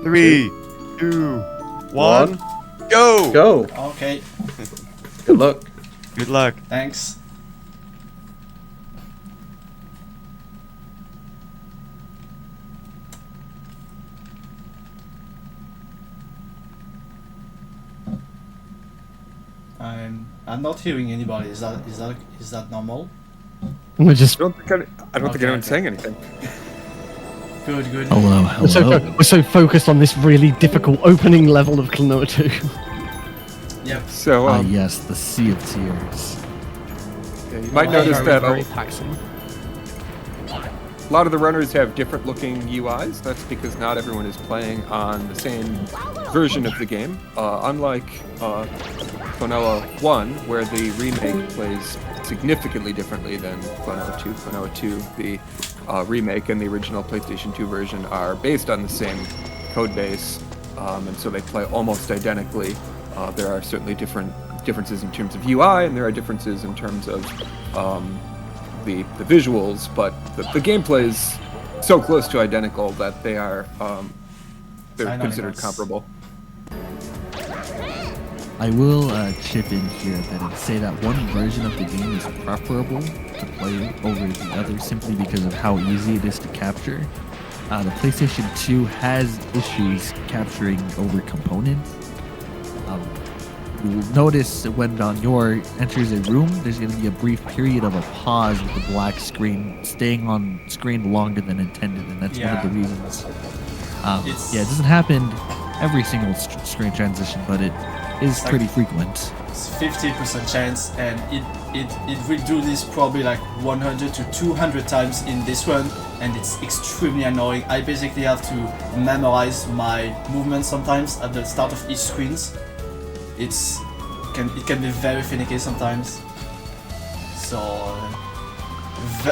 3, 2, 1. Go! Go! Okay, Good luck. Good luck. thanks. I'm not hearing anybody. Is that normal? We're just I don't think anyone's saying anything. Good. Hello. we're so focused on this really difficult opening level of Klonoa 2. Yep. So, Yes, the Sea of Tears. yeah, you might notice that very taxing. a lot of the runners have different looking UIs. That's because not everyone is playing on the same version of the game. Unlike Klonoa 1, where the remake plays significantly differently than Klonoa 2. Klonoa 2, the remake and the original PlayStation 2 version are based on the same code base, and so they play almost identically. There are certainly differences in terms of UI, and there are differences in terms of the visuals, but the gameplay is so close to identical that they're considered comparable. I will chip in here that and say that one version of the game is preferable to play over the other simply because of how easy it is to capture. The PlayStation 2 has issues capturing over components. You will notice when Your enters a room, there's going to be a brief period of a pause with the black screen staying on screen longer than intended, and that's one of the reasons. It doesn't happen every single screen transition, but it is pretty frequent. It's 50% chance, and it will do this probably like 100 to 200 times in this run, and it's extremely annoying. I basically have to memorize my movements sometimes at the start of each screens. It can be very finicky sometimes. So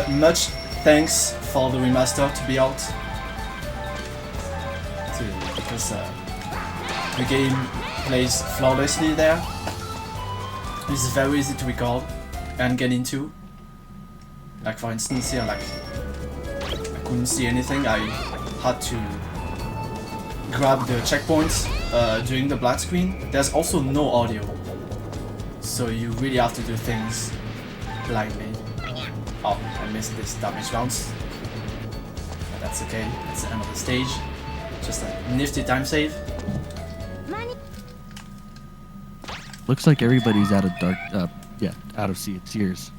much thanks for the remaster to be out, because the game plays flawlessly there. It's very easy to record and get into. Like for instance here, like I couldn't see anything. I had to grab the checkpoints during the black screen. There's also no audio, so you really have to do things blindly. Oh, I missed this damage bounce. But that's okay, it's the end of the stage. Just a nifty time save. Looks like everybody's out of out of Sea of Tears.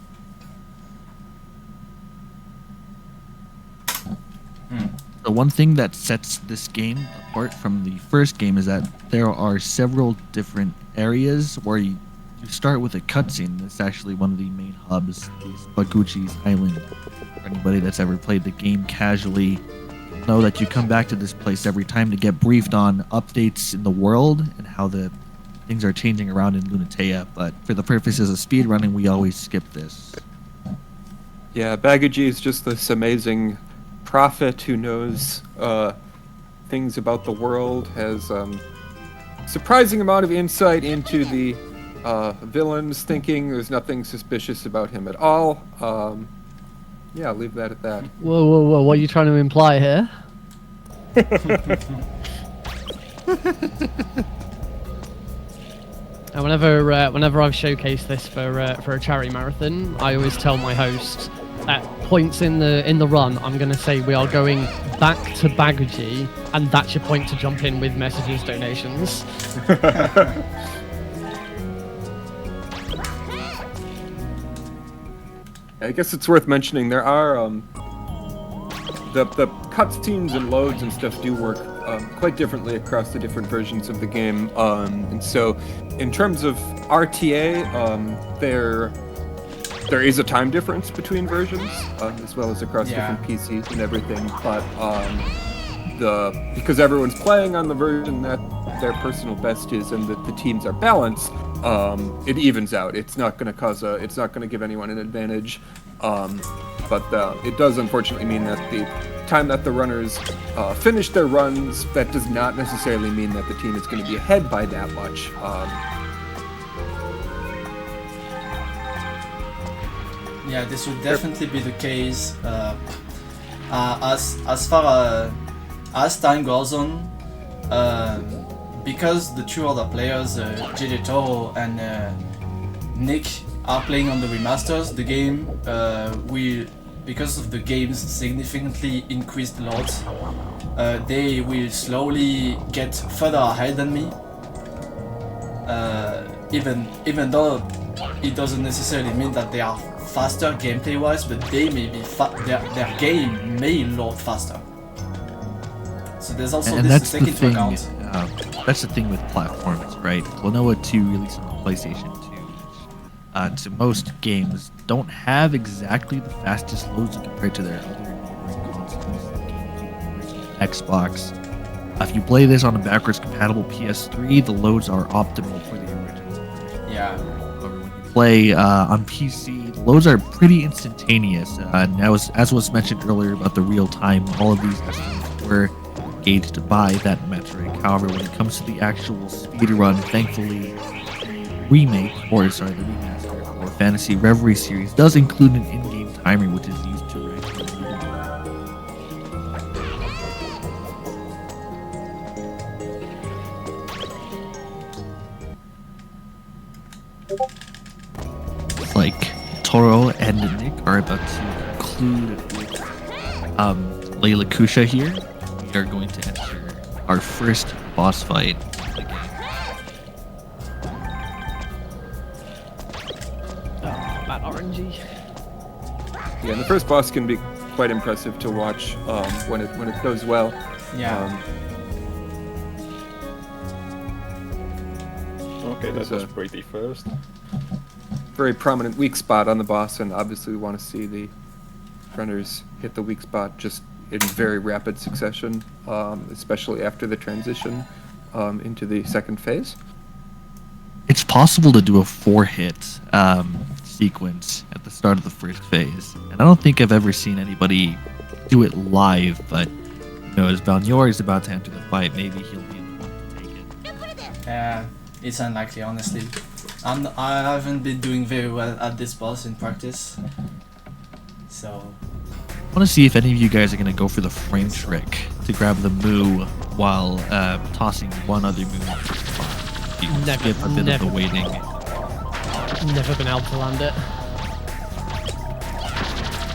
The one thing that sets this game apart from the first game is that there are several different areas where you start with a cutscene. That's actually one of the main hubs, is Baguchi's Island. For anybody that's ever played the game casually, know that you come back to this place every time to get briefed on updates in the world and how the things are changing around in Lunatea, but for the purposes of speedrunning, we always skip this. Yeah, Baguchi is just this amazing prophet who knows things about the world, has surprising amount of insight into the villains, thinking there's nothing suspicious about him at all. Yeah, I'll leave that at that. Whoa, what are you trying to imply here? And whenever I've showcased this for a charity marathon, I always tell my host at points in the run, I'm going to say we are going back to Baguchi, and that's your point to jump in with messages, donations. I guess it's worth mentioning there are the cutscenes and loads and stuff do work quite differently across the different versions of the game, and so in terms of RTA, there is a time difference between versions, as well as across different PCs and everything, but because everyone's playing on the version that their personal best is and that the teams are balanced, it evens out. It's not going to give anyone an advantage, but it does unfortunately mean that the time that the runners finish their runs, that does not necessarily mean that the team is going to be ahead by that much. Yeah, this would definitely be the case as far as time goes on. because the two other players, JJ Toro and Nick, are playing on the remasters, the game will, because of the game's significantly increased loads, they will slowly get further ahead than me. Even though it doesn't necessarily mean that they are faster gameplay wise, but they may be their game may load faster. So there's also And this that's to take the into thing. account. That's the thing with platforms, right? Klonoa 2 released on the PlayStation 2. To most games, don't have exactly the fastest loads compared to their other neighboring consoles, like Xbox. If you play this on a backwards compatible PS3, the loads are optimal for the original version. Yeah. However, when you play on PC, the loads are pretty instantaneous. And as was mentioned earlier about the real time, all of these estimates were gauged by that metric. However, when it comes to the actual speedrun, thankfully, the remaster for Fantasy Reverie series does include an in-game timer, which is used to regulate. It's like Toro and Nick are about to conclude with Layla Kusha here. We are going to enter our first boss fight of the game. Bad RNG. Yeah, and the first boss can be quite impressive to watch when it goes well. Yeah. Okay, that There's was a- pretty first. Very prominent weak spot on the boss, and obviously we want to see the runners hit the weak spot just in very rapid succession, especially after the transition into the second phase. It's possible to do a 4-hit sequence at the start of the first phase, and I don't think I've ever seen anybody do it live. But as Valnior is about to enter the fight, maybe he'll be the one to take it. It's unlikely, honestly. I haven't been doing very well at this boss in practice, so I want to see if any of you guys are going to go for the frame trick to grab the moo while tossing one other move. You Never- skip a bit of never. the waiting. Never been able to land it.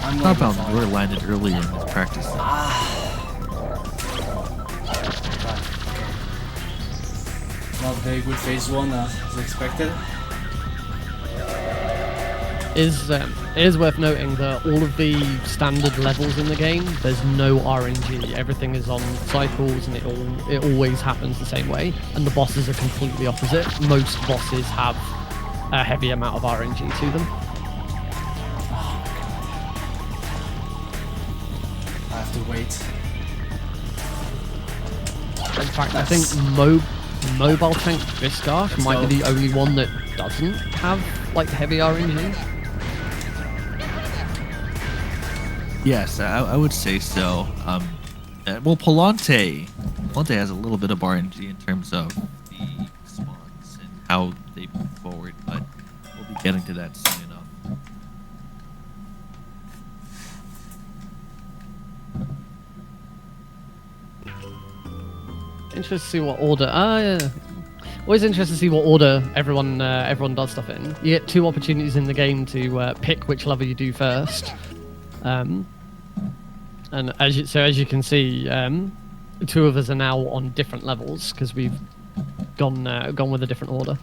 I'm How going about for Valnior it. landed earlier in this practice? Not very good phase one as expected. It is worth noting that all of the standard levels in the game, there's no RNG. Everything is on cycles, and it always happens the same way. And the bosses are completely opposite. Most bosses have a heavy amount of RNG to them. I have to wait. In fact, I think Mobile Tank Viscarch might be the only one that doesn't have like heavy RNG. Yes, I would say so. Well, Palante has a little bit of RNG in terms of the spawns and how they move forward, but we'll be getting to that soon enough. Interested to see what order. Yeah. Always interested to see what order everyone does stuff in. You get 2 opportunities in the game to pick which level you do first. And as you can see, 2 of us are now on different levels because we've gone with a different order.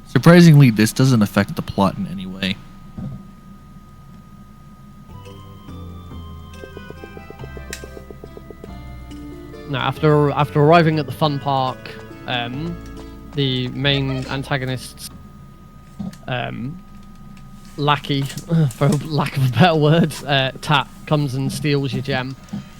Surprisingly, this doesn't affect the plot in any way. Now, after arriving at the fun park, the main antagonist's lackey, for lack of a better word, Tat, comes and steals your gem.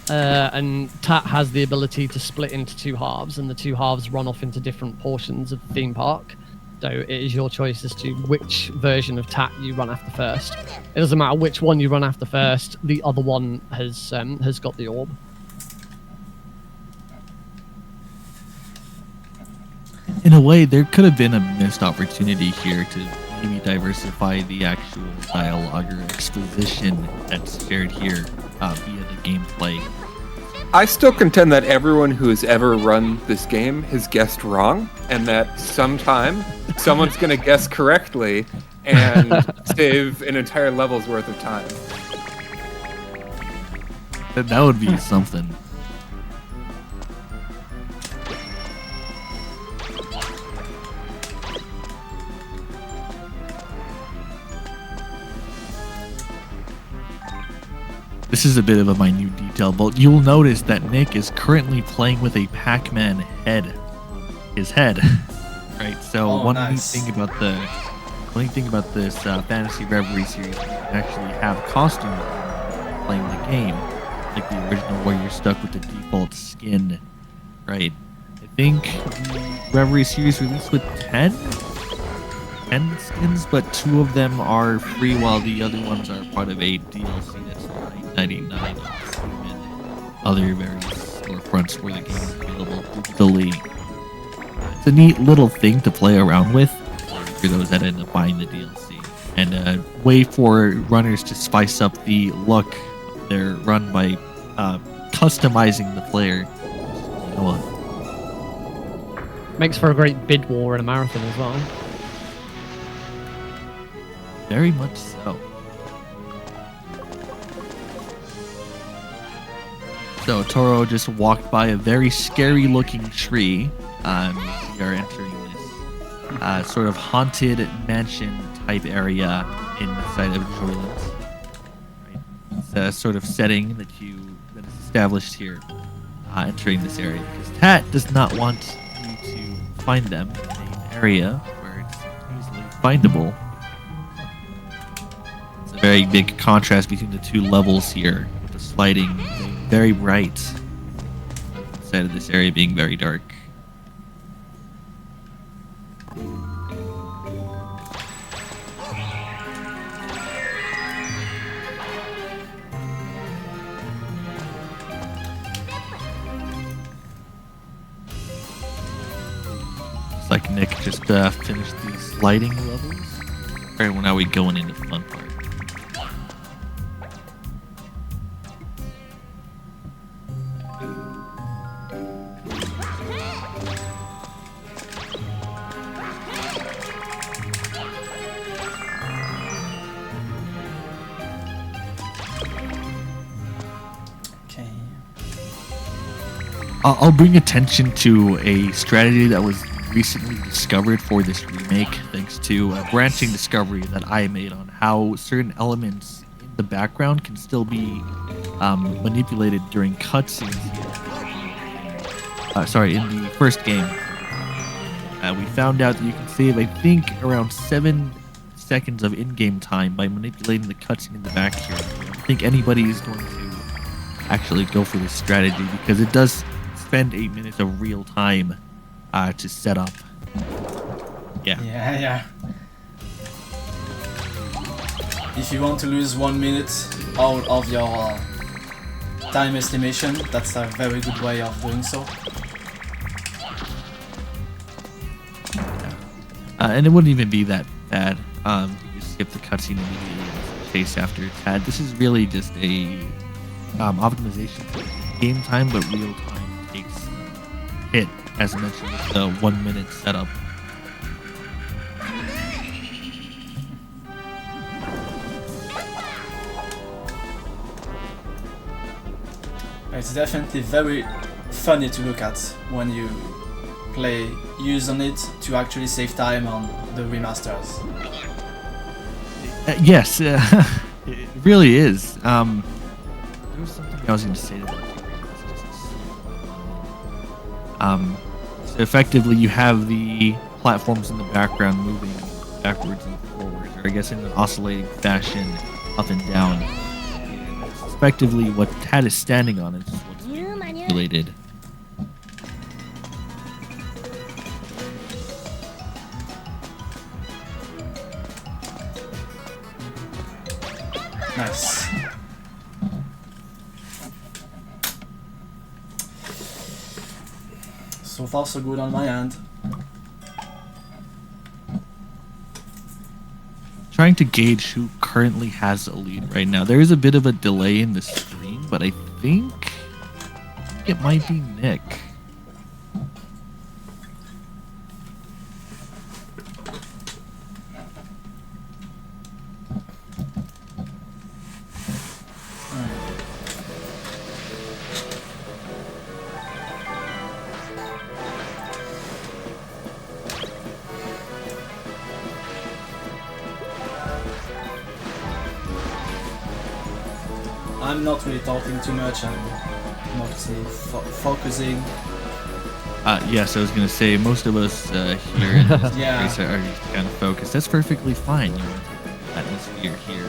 And Tat has the ability to split into 2 halves, and the 2 halves run off into different portions of the theme park. So it is your choice as to which version of Tat you run after first. It doesn't matter which one you run after first, the other one has got the orb. In a way, there could have been a missed opportunity here to maybe diversify the actual dialogue or exposition that's shared here via the gameplay. I still contend that everyone who has ever run this game has guessed wrong, and that sometime someone's going to guess correctly and save an entire level's worth of time. That would be something. This is a bit of a minute detail, but you'll notice that Nick is currently playing with a Pac-Man head. His head. Right, so one neat thing about this Fantasy Reverie series, you actually have costumes playing the game, like the original where you're stuck with the default skin, right? I think the Reverie series released with 10 skins, but 2 of them are free while the other ones are part of a DLC that's $9.99 and other various storefronts where the game is available digitally. It's a neat little thing to play around with for those that end up buying the DLC, and a way for runners to spice up the look of their run by customizing the player. Makes for a great bid war in a marathon as well. Very much so. So Toro just walked by a very scary looking tree. We are entering this sort of haunted mansion type area inside of Joyland. Right? It's a sort of setting that is established here, entering this area, because Tat does not want you to find them in an area where it's easily findable. It's a very big contrast between the 2 levels here, with the sliding being very bright, instead of this area being very dark. Looks like Nick just finished these sliding levels. Alright, well now we going into the fun part. I'll bring attention to a strategy that was recently discovered for this remake, thanks to a branching discovery that I made on how certain elements in the background can still be manipulated during cutscenes. In the first game. We found out that you can save, I think, around 7 seconds of in-game time by manipulating the cutscene in the back here. I don't think anybody is going to actually go for this strategy, because it does spend 8 minutes of real time to set up. Yeah. If you want to lose 1 minute out of your time estimation, that's a very good way of doing so. And it wouldn't even be that bad. You skip the cutscene immediately and chase after Tad. This is really just a optimization for game time, but real time takes a hit, as mentioned with the 1 minute setup. It's definitely very funny to look at when you play use on it to actually save time on the remasters. Yes, it really is. There was something I was going to say to that. So effectively, you have the platforms in the background moving backwards and forwards, or I guess in an oscillating fashion, up and down. And that's effectively what Tad is standing on. It's what's being manipulated. Nice. So far so good on my end. Trying to gauge who currently has a lead right now. There is a bit of a delay in the stream, but I think think it might be Nick. I'm not really talking too much. I'm mostly focusing. Yes, I was gonna say most of us here in this Yeah. place are kind of focused. That's perfectly fine. You want to take the atmosphere here,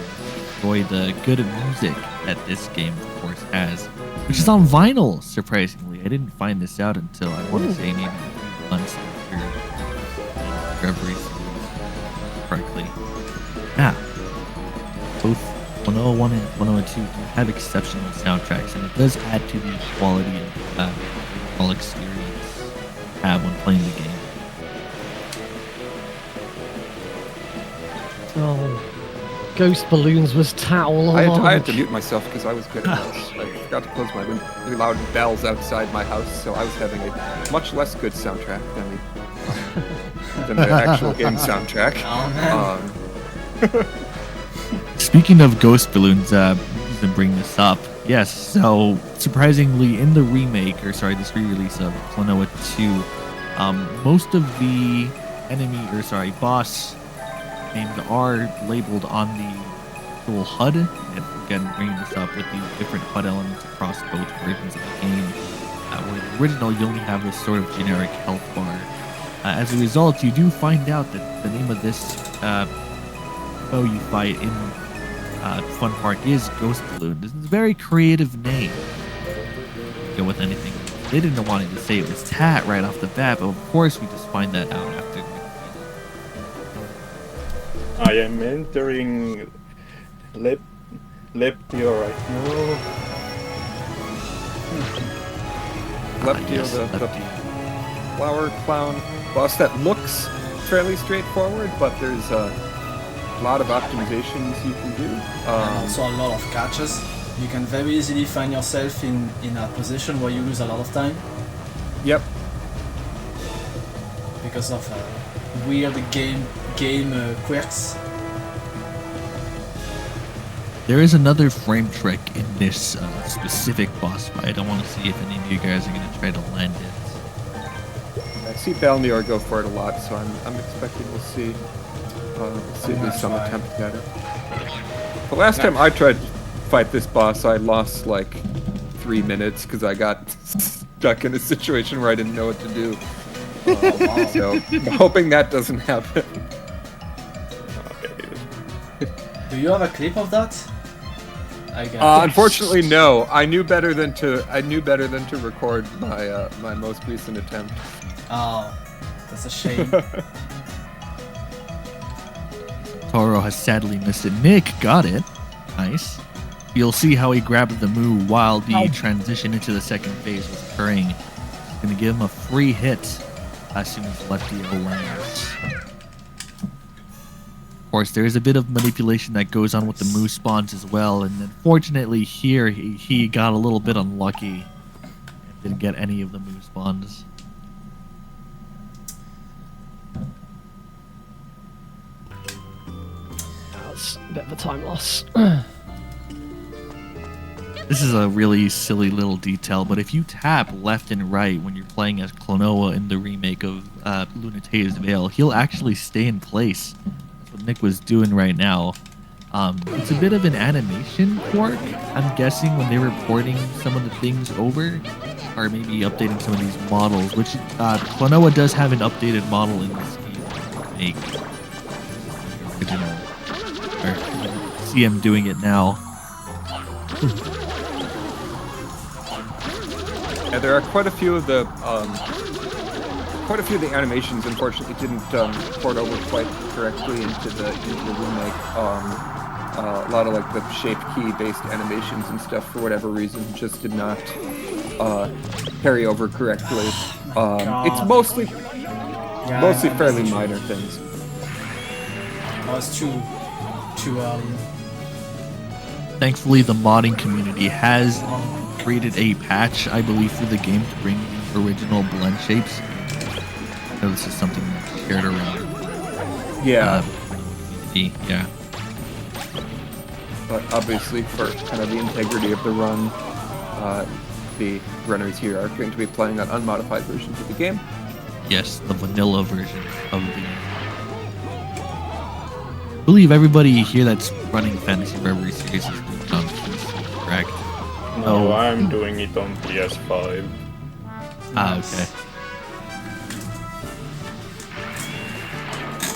enjoy the good music that this game, of course, has, which is on vinyl. Surprisingly, I didn't find this out until I want to say maybe a few months after Discovery correctly. Yeah, both 101 and 102 do have exceptional soundtracks, and it does add to the quality of all experience you have when playing the game. Oh, Ghost Balloons was towel. I had to mute myself because I was getting I forgot to close my really loud bells outside my house, so I was having a much less good soundtrack than the actual game soundtrack. Oh, man. Speaking of Ghost Balloons, to bring this up, yes, so surprisingly in the remake, or sorry, this re-release of Klonoa 2, most of the boss names are labeled on the actual HUD, and again, bringing this up with the different HUD elements across both versions of the game, where the original you only have this sort of generic health bar. As a result, you do find out that the name of this foe you fight in Fun Park is Ghost Balloon. This is a very creative name. Go with anything. They didn't want to say it was Tat right off the bat, but of course we just find that out after. I am entering Leptio right now. Leptio, Yes, the Leptio. flower clown boss that looks fairly straightforward, but there's a lot of optimizations you can do. And also a lot of catches. You can very easily find yourself in a position where you lose a lot of time Yep. because of weird game quirks. There is another frame trick in this specific boss fight. I want to see if any of you guys are going to try to land it. I see Balneor go for it a lot, so I'm expecting we'll see at least some attempt at it. The last time I tried to fight this boss, I lost like 3 minutes because I got stuck in a situation where I didn't know what to do. Wow. So I'm hoping that doesn't happen. Do you have a clip of that? I guess. Unfortunately, no. I knew better than to record my most recent attempt. Oh, that's a shame. Toro has sadly missed it. Nick got it. Nice. You'll see how he grabbed the Moo while the transition into the second phase was occurring. He's going to give him a free hit as soon as Leptio lands. Of course, there is a bit of manipulation that goes on with the Moo spawns as well, and unfortunately here he got a little bit unlucky and didn't get any of the Moo spawns. That's a bit of a time loss. This is a really silly little detail, but if you tap left and right when you're playing as Klonoa in the remake of Untitled Veil, he'll actually stay in place. That's what Nick was doing right now. It's a bit of an animation quirk, I'm guessing, when they were porting some of the things over, or maybe updating some of these models, which Klonoa does have an updated model in this game. Make original, or see him doing it now. Yeah, there are quite a few of the animations. Unfortunately, didn't port over quite correctly into the remake. A lot of like the shape key based animations and stuff, for whatever reason, just did not carry over correctly. It's mostly fairly minor things. Oh, it's too early. Thankfully, the modding community has created a patch, I believe, for the game to bring the original blend shapes. So this is something that's shared around. Yeah. Yeah. But obviously, for kind of the integrity of the run, the runners here are going to be playing on unmodified versions of the game. Yes, the vanilla version of the game. I believe everybody here that's running Fantasy Reverie series is doing on PC, correct? No, I'm doing it on PS5. Ah, okay.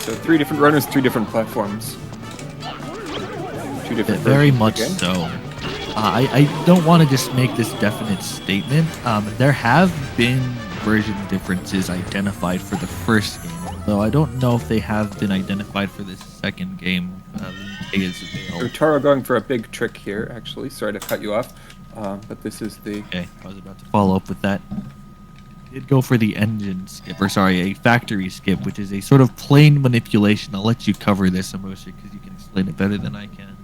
So 3 different runners, 3 different platforms. 2 different Very versions much of the game. so. I don't want to just make this definite statement. There have been version differences identified for the first game, though I don't know if they have been identified for the second game. So Taro going for a big trick here, actually. Sorry to cut you off, but this is the... Okay, I was about to follow up with that. Did go for the engine skip, or sorry, a factory skip, which is a sort of plane manipulation. I'll let you cover this, Amosha, because you can explain it better than I can.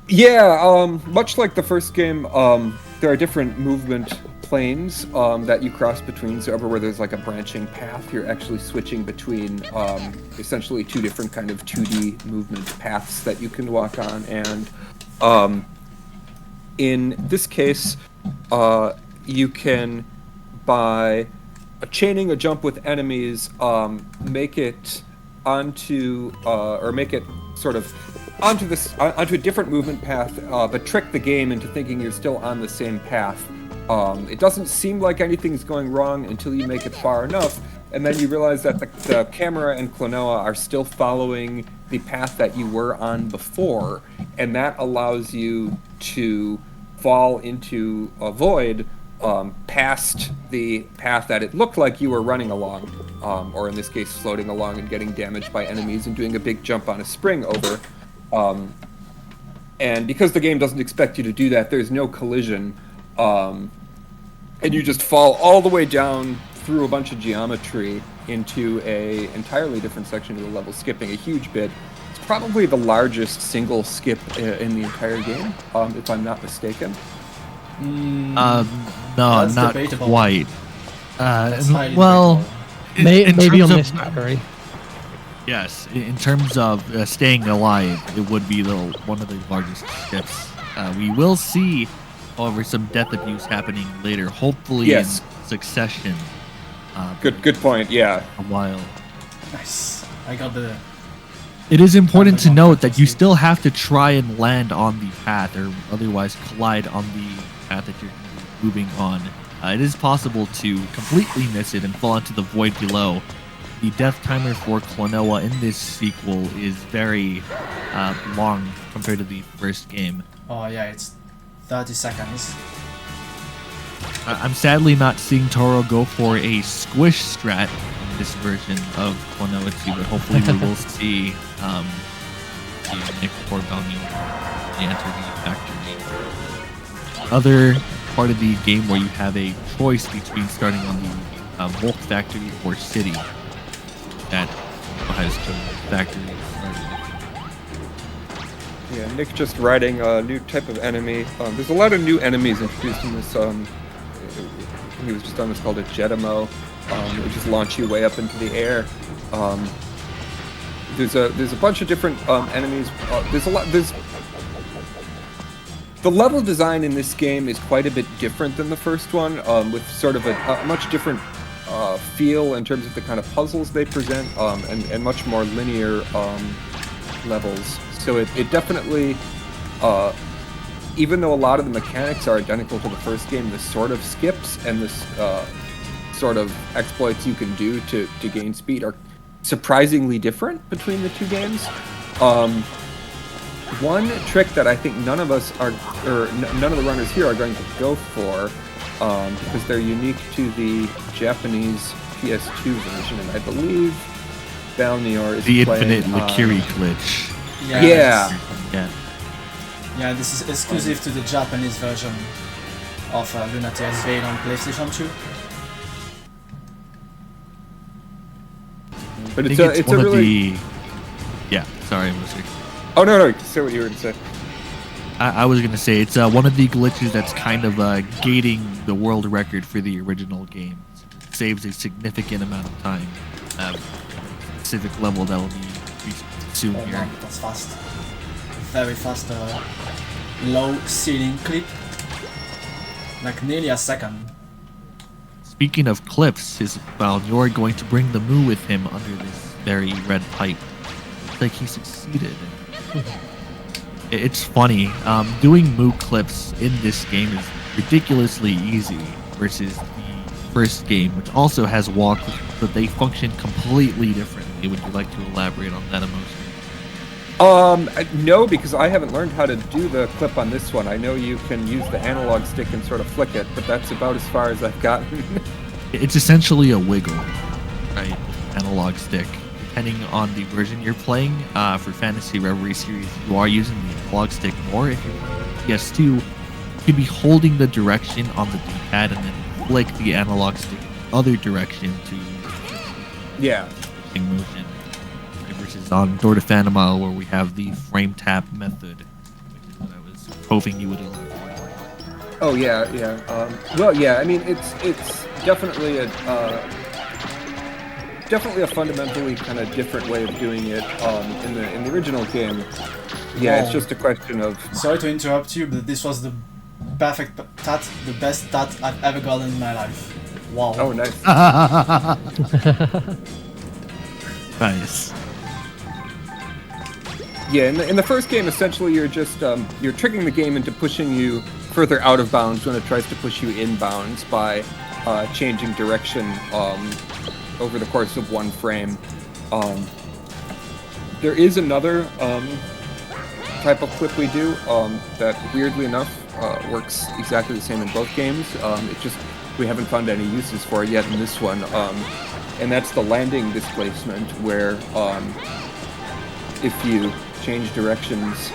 Yeah, much like the first game, there are different movement planes that you cross between. So everywhere there's like a branching path, you're actually switching between essentially 2 different kind of 2D movement paths that you can walk on. And in this case, you can, by chaining a jump with enemies, make it onto, or make it sort of onto a different movement path, but trick the game into thinking you're still on the same path. It doesn't seem like anything's going wrong until you make it far enough, and then you realize that the camera and Klonoa are still following the path that you were on before, and that allows you to fall into a void past the path that it looked like you were running along, or in this case floating along and getting damaged by enemies and doing a big jump on a spring over. And because the game doesn't expect you to do that, there's no collision, and you just fall all the way down through a bunch of geometry into a entirely different section of the level, skipping a huge bit. It's probably the largest single skip in the entire game, if I'm not mistaken. No, That's not debatable. quite. highly Well, Maybe terms on of- this category. Yes, in terms of staying alive, it would be one of the largest skips. We will see, however, some death abuse happening later, hopefully Yes. in succession. Good point, yeah. A while. Nice. I got the... It is important to note that you still have to try and land on the path, or otherwise collide on the path that you're moving on. It is possible to completely miss it and fall into the void below. The death timer for Klonoa in this sequel is very long compared to the first game. Oh yeah, it's 30 seconds. I'm sadly not seeing Toro go for a squish strat in this version of Klonoa 2, but hopefully we will see Nick or Valmir enter the factory. Other part of the game where you have a choice between starting on the Volk factory or city. That has the factory. Yeah, Nick just riding a new type of enemy. There's a lot of new enemies introduced in this. He was just on this called a Jetamo. It just launch you way up into the air. There's a bunch of different enemies. The level design in this game is quite a bit different than the first one, with sort of a much different feel in terms of the kind of puzzles they present, and much more linear levels. So it definitely, even though a lot of the mechanics are identical to the first game, the sort of skips and the sort of exploits you can do to gain speed are surprisingly different between the 2 games. One trick that I think none of the runners here are going to go for, because they're unique to the Japanese PS2 version, and I believe Valmir is The playing infinite Lakiri glitch. Yeah. Yeah, this is exclusive to the Japanese version of Klonoa L'sV on PlayStation 2. But I it's think a one of really... the... Yeah, sorry, Mr. Oh, no, say what you were going to say. I was gonna say it's one of the glitches that's kind of gating the world record for the original game. It saves a significant amount of time. Specific level that will be reached soon Oh here. man, that's fast. Very fast low ceiling clip. Like nearly a second. Speaking of clips, Isabel, you're going to bring the Moo with him under this very red pipe. Looks like he succeeded. It's funny. Doing Moo clips in this game is ridiculously easy versus the first game, which also has wall clips, but they function completely differently. Would you like to elaborate on that emotion? No, because I haven't learned how to do the clip on this one. I know you can use the analog stick and sort of flick it, but that's about as far as I've gotten. It's essentially a wiggle, right? Analog stick. Depending on the version you're playing, for Fantasy Reverie series, you are using the analog stick more. If you're PS2, you could be holding the direction on the D-pad and then flick the analog stick in the other direction to Yeah. motion. Versus on Door to Phantom where we have the frame tap method, which is what I was hoping you would elaborate on. Oh yeah, yeah. Well, yeah. I mean, it's definitely a fundamentally kind of different way of doing it. In the original game, yeah, it's Wow. just a question of. Sorry to interrupt you, but this was the perfect tat, the best tat I've ever gotten in my life. Wow. Oh, nice. Nice. Yeah, in the first game, essentially, you're just you're tricking the game into pushing you further out of bounds when it tries to push you in bounds by changing direction over the course of one frame. There is another type of clip we do that, weirdly enough, works exactly the same in both games. It just we haven't found any uses for it yet in this one, and that's the landing displacement, where if you change directions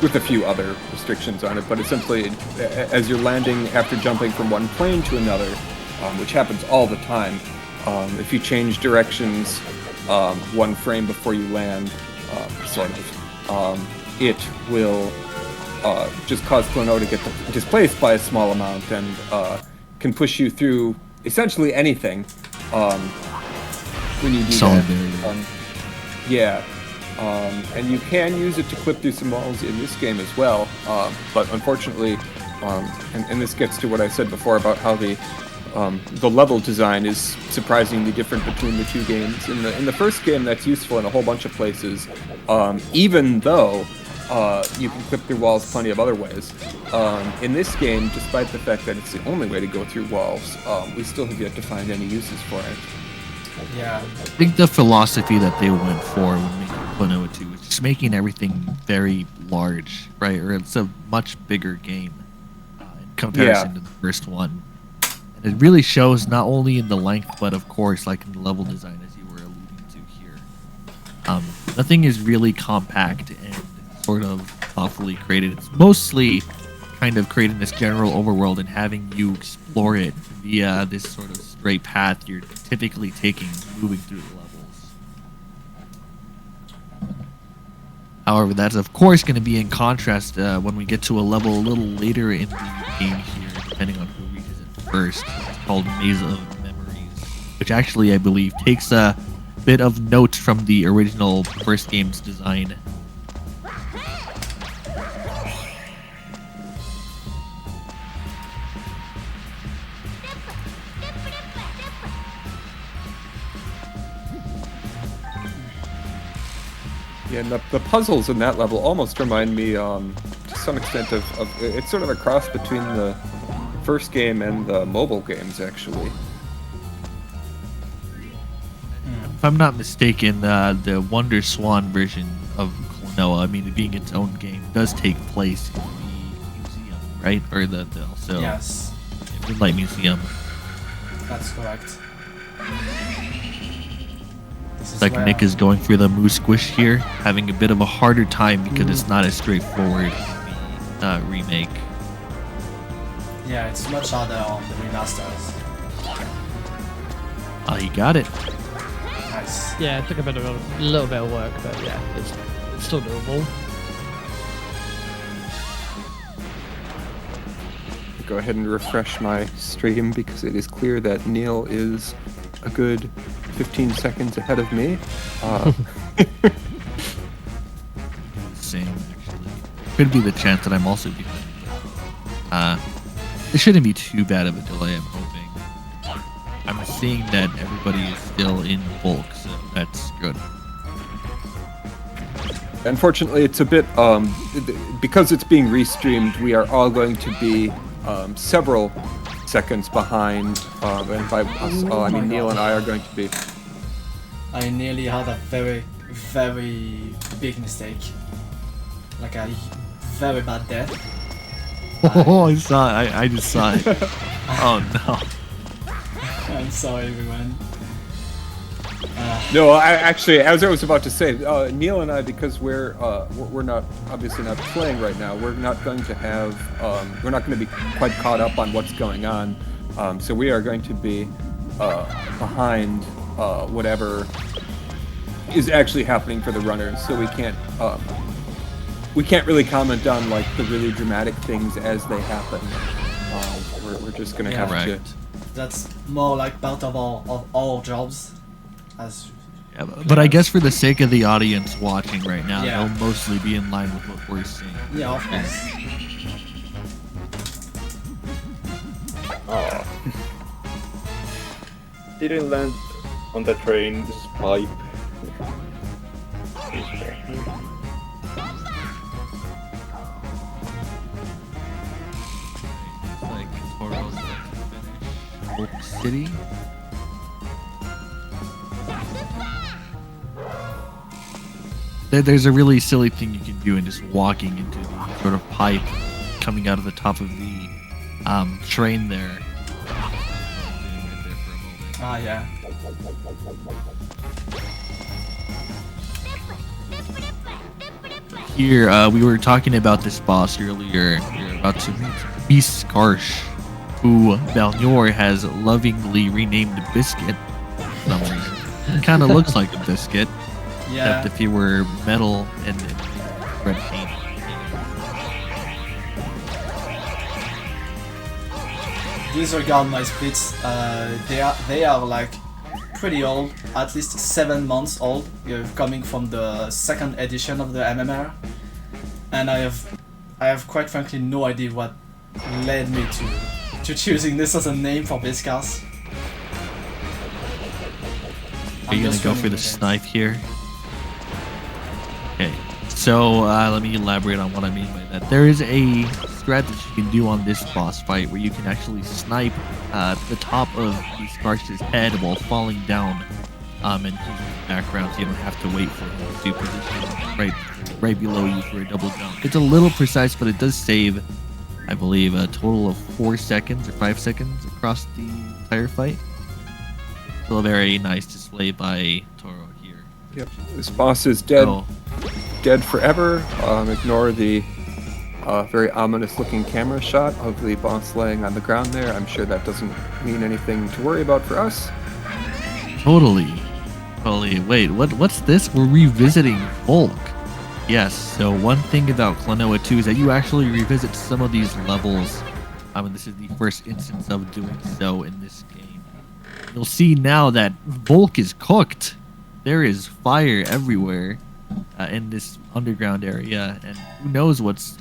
with a few other restrictions on it, but essentially as you're landing after jumping from one plane to another, which happens all the time, if you change directions one frame before you land, it will just cause Klonoa to get displaced by a small amount and can push you through essentially anything when you do Solid that. Yeah. And you can use it to clip through some walls in this game as well, but unfortunately, and this gets to what I said before about how the level design is surprisingly different between the two games. In the first game, that's useful in a whole bunch of places, even though you can clip through walls plenty of other ways. In this game, despite the fact that it's the only way to go through walls, we still have yet to find any uses for it. Yeah. I think the philosophy that they went for when making Klonoa 2 is just making everything very large, right? Or it's a much bigger game in comparison to the first one. And it really shows not only in the length, but of course, like in the level design, as you were alluding to here. Nothing is really compact and sort of thoughtfully created. It's mostly kind of creating this general overworld and having you explore it via this sort of straight path you're typically taking moving through the levels. However, that's of course going to be in contrast when we get to a level a little later in the game here, depending on who reaches it first. It's called Maze of Memories, which actually I believe takes a bit of note from the original first game's design. Yeah, and the puzzles in that level almost remind me, to some extent, of it's sort of a cross between the first game and the mobile games, actually. If I'm not mistaken, the Wonder Swan version of Klonoa, I mean, it being its own game, does take place in the museum, right? Or the also Yes, Moonlight Museum. that's correct. This is Like where- Nick is going through the Moo Squish here, having a bit of a harder time because it's not as straightforward in the remake. Yeah, it's much harder on the remasters. Oh, he got it. Nice. Yeah, it took a little bit of work, but yeah, it's still doable. to go ahead and refresh my stream because it is clear that Neil is a good 15 seconds ahead of me. Same, actually. Could be the chance that I'm also behind. It shouldn't be too bad of a delay, I'm hoping. I'm seeing that everybody is still in bulk, so that's good. Unfortunately, it's a bit, because it's being restreamed, we are all going to be several seconds behind, and by us all, I mean Neil and I are going to be. I nearly had a very, very big mistake. Like a very bad death. Oh, I saw it. I just saw it. Oh, no. I'm sorry, everyone. No, actually, as I was about to say, Neil and I, because we're not obviously not playing right now, we're not going to have, we're not going to be quite caught up on what's going on. So we are going to be behind whatever is actually happening for the runners. So we can't really comment on like the really dramatic things as they happen. We're just going to have to. That's more like part of our jobs. Yeah, but I guess for the sake of the audience watching right now, Yeah. they'll mostly be in line with what we're seeing. Yeah, of course. Oh. Didn't land on the train pipe. It's like Toro's about to finish Hope City. There's a really silly thing you can do in just walking into the sort of pipe coming out of the top of the train there. Right there for a moment. Ah, yeah. Here, we were talking about this boss earlier. You're about to meet Beast Karsh, who Balnor has lovingly renamed Biscuit for some reason. Kind of looks like a biscuit. Yeah. Except if he were metal and red paint. Disregard my splits. They are like pretty old, at least 7 months old, coming from the second edition of the MMR, and I have quite frankly no idea what led me to choosing this as a name for Biscars. Are you gonna go for the snipe here? Okay, so let me elaborate on what I mean by that. There is a strat that you can do on this boss fight where you can actually snipe the top of Beast Karsh's head while falling down, and using the background so you don't have to wait for him to position right below you for a double jump. It's a little precise, but it does save, I believe, a total of 4 seconds or 5 seconds across the entire fight. Still a very nice display by Toro here. Yep, this boss is dead. Oh. Dead forever. Ignore the very ominous-looking camera shot of the boss laying on the ground there. I'm sure that doesn't mean anything to worry about for us. Totally. Wait, what's this? We're revisiting Bulk. Yes, so one thing about Klonoa 2 is that you actually revisit some of these levels. And this is the first instance of doing so in this game. You'll see now that Bulk is cooked. There is fire everywhere in this underground area, and who knows what's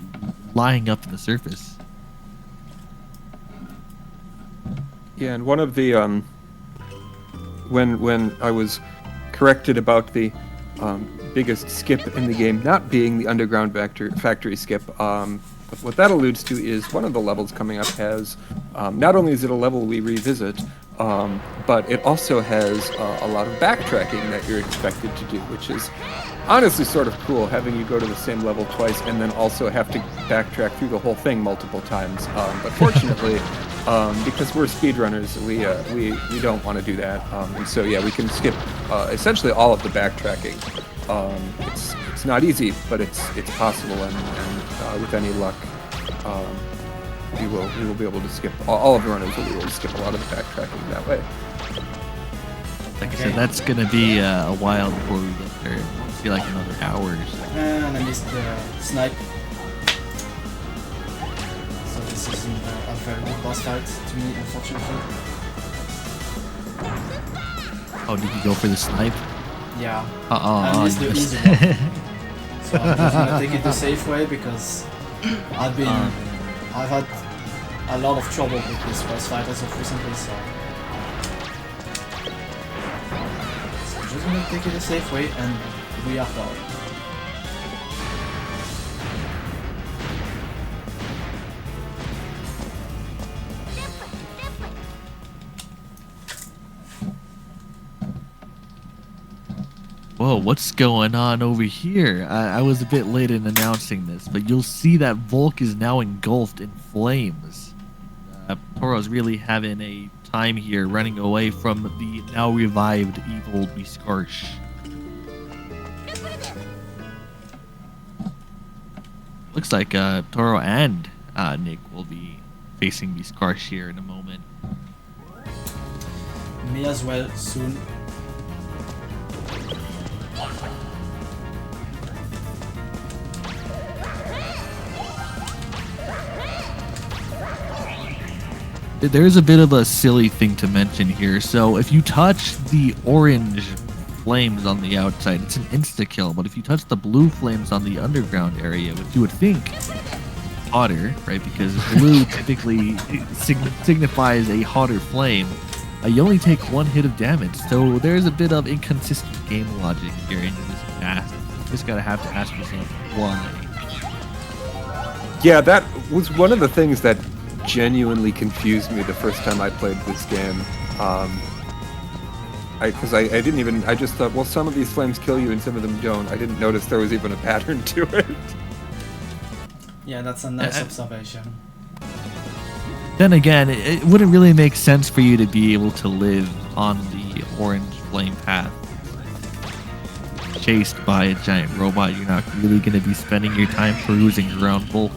lying up in the surface. Yeah, and one of the when I was corrected about the biggest skip in the game not being the underground factory skip, what that alludes to is one of the levels coming up has not only is it a level we revisit, but it also has a lot of backtracking that you're expected to do, which is honestly sort of cool, having you go to the same level twice and then also have to backtrack through the whole thing multiple times. But fortunately, because we're speedrunners, we don't want to do that. And so yeah, we can skip essentially all of the backtracking. It's not easy, but it's possible, and with any luck, we will be able to skip all of the runners will be able to skip a lot of the backtracking that way. Like I said, that's gonna be a while before we get there. It'll be like another hour or so. And I missed the snipe. So this isn't a very boss fight to me, unfortunately. Oh, did you go for the snipe? Yeah. I missed the easy one. So I'm just gonna take it the safe way because I've had a lot of trouble with this boss fight as of recently, so I'm just gonna take it the safe way and we are done. Whoa, what's going on over here? I was a bit late in announcing this, but you'll see that Volk is now engulfed in flames. Toro's really having a time here running away from the now revived evil Biscarch. Looks like Toro and Nick will be facing Biscarch here in a moment. Me as well, soon. There's a bit of a silly thing to mention here. So if you touch the orange flames on the outside, it's an insta-kill. But if you touch the blue flames on the underground area, which you would think hotter, right? Because blue typically signifies a hotter flame. You only take 1 hit of damage. So there's a bit of inconsistent game logic here in this fast. You just gotta have to ask yourself why. Yeah, that was one of the things that genuinely confused me the first time I played this game. Because I didn't even, I just thought, well, some of these flames kill you and some of them don't. I didn't notice there was even a pattern to it. Yeah, that's a nice observation. Then again, it wouldn't really make sense for you to be able to live on the orange flame path. Chased by a giant robot, you're not really going to be spending your time perusing around Volk.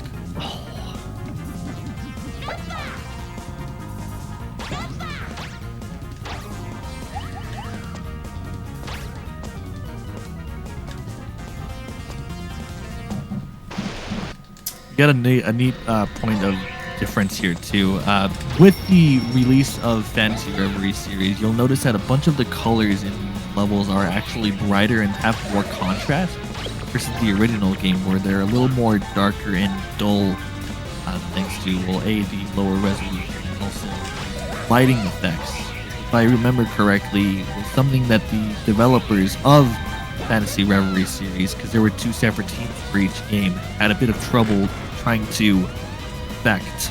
Got a neat point of difference here too. With the release of Fantasy Reverie series, you'll notice that a bunch of the colors in these levels are actually brighter and have more contrast versus the original game where they're a little more darker and dull, thanks to, well, A, the lower resolution and also lighting effects. If I remember correctly, it was something that the developers of Fantasy Reverie series, because there were 2 separate teams for each game, had a bit of trouble trying to affect.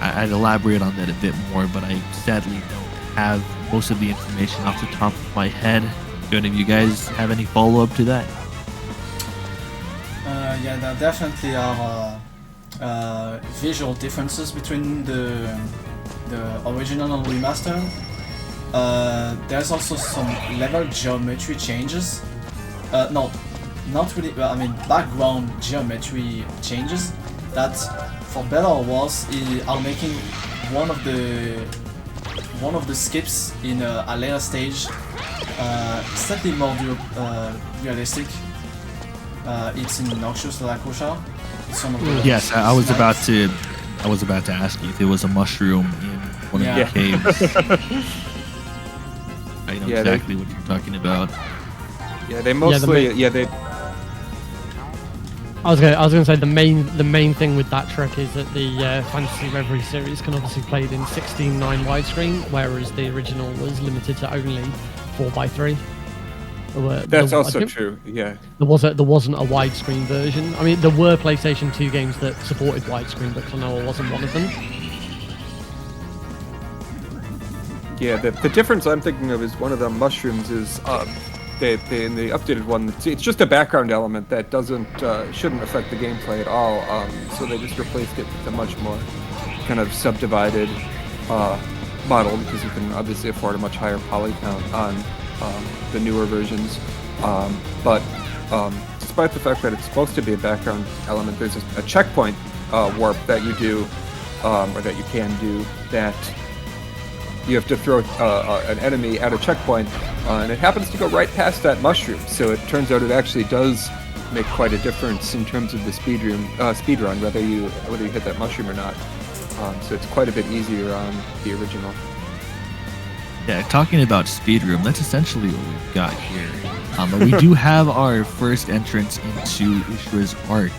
I'd elaborate on that a bit more, but I sadly don't have most of the information off the top of my head. Do any of you guys have any follow-up to that? Yeah, there definitely are visual differences between the original and remastered. There's also some level geometry changes. No, not really. I mean, background geometry changes that, for better or worse, are making one of the skips in a later stage slightly more realistic. It's in Noxious La Cocha. It's one of the yes, I was about to ask you if it was a mushroom in one of the caves. I know exactly what you're talking about. Yeah, they mostly. I was gonna say the main thing with that trick is that the Fantasy Reverie series can obviously play in 16:9 widescreen, whereas the original was limited to only 4:3. That's also true. Yeah. There wasn't a widescreen version. I mean, there were PlayStation 2 games that supported widescreen, but Klonoa wasn't one of them. Yeah, the difference I'm thinking of is one of the mushrooms is in the updated one, it's just a background element that shouldn't affect the gameplay at all. So they just replaced it with a much more kind of subdivided model because you can obviously afford a much higher poly count on the newer versions. But despite the fact that it's supposed to be a background element, there's a checkpoint warp that you do, or that you can do, that you have to throw an enemy at a checkpoint, and it happens to go right past that mushroom. So it turns out it actually does make quite a difference in terms of the speedrun, whether you hit that mushroom or not. So it's quite a bit easier on the original. Yeah, talking about speedroom, that's essentially what we've got here. But we do have our first entrance into Ishra's Arc.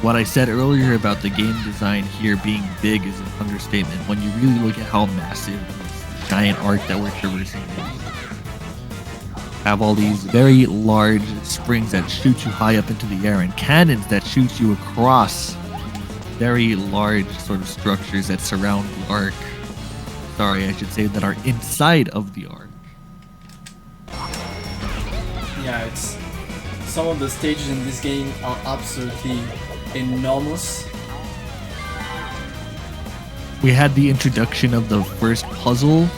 What I said earlier about the game design here being big is an understatement. When you really look at how massive this giant arc that we're traversing is. Have all these very large springs that shoot you high up into the air and cannons that shoot you across very large sort of structures that surround the arc. Sorry, I should say that are inside of the arc. Yeah, it's some of the stages in this game are absolutely enormous. We had the introduction of the first puzzle in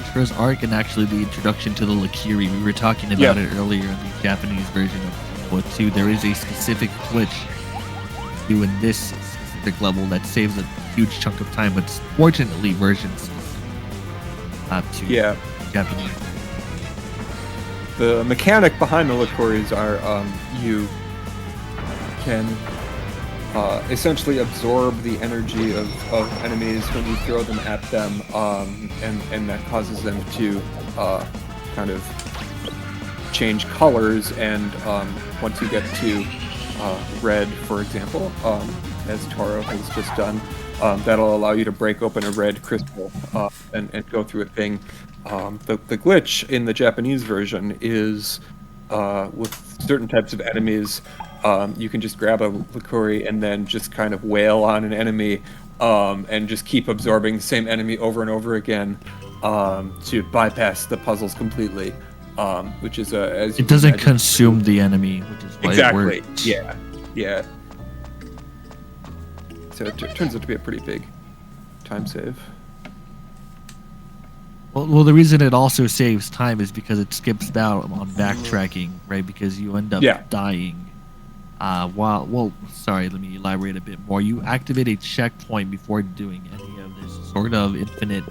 Ishra's Arc, and actually the introduction to the Lakiri. We were talking about it earlier in the Japanese version of Klonoa 2. There is a specific glitch to do in this specific level that saves a huge chunk of time, but fortunately versions to Japanese. The mechanic behind the Lakuris are you can essentially absorb the energy of enemies when you throw them at them, and that causes them to kind of change colors, and once you get to red, for example, as Toro has just done, that'll allow you to break open a red crystal and go through a thing. The glitch in the Japanese version is with certain types of enemies, you can just grab a Lakuri and then just kind of wail on an enemy and just keep absorbing the same enemy over and over again to bypass the puzzles completely, which is as it doesn't consume the enemy, which is why it works. Yeah. So it turns out to be a pretty big time save. Well, the reason it also saves time is because it skips out on backtracking, right? Because you end up dying. Sorry, let me elaborate a bit more. You activate a checkpoint before doing any of this sort of infinite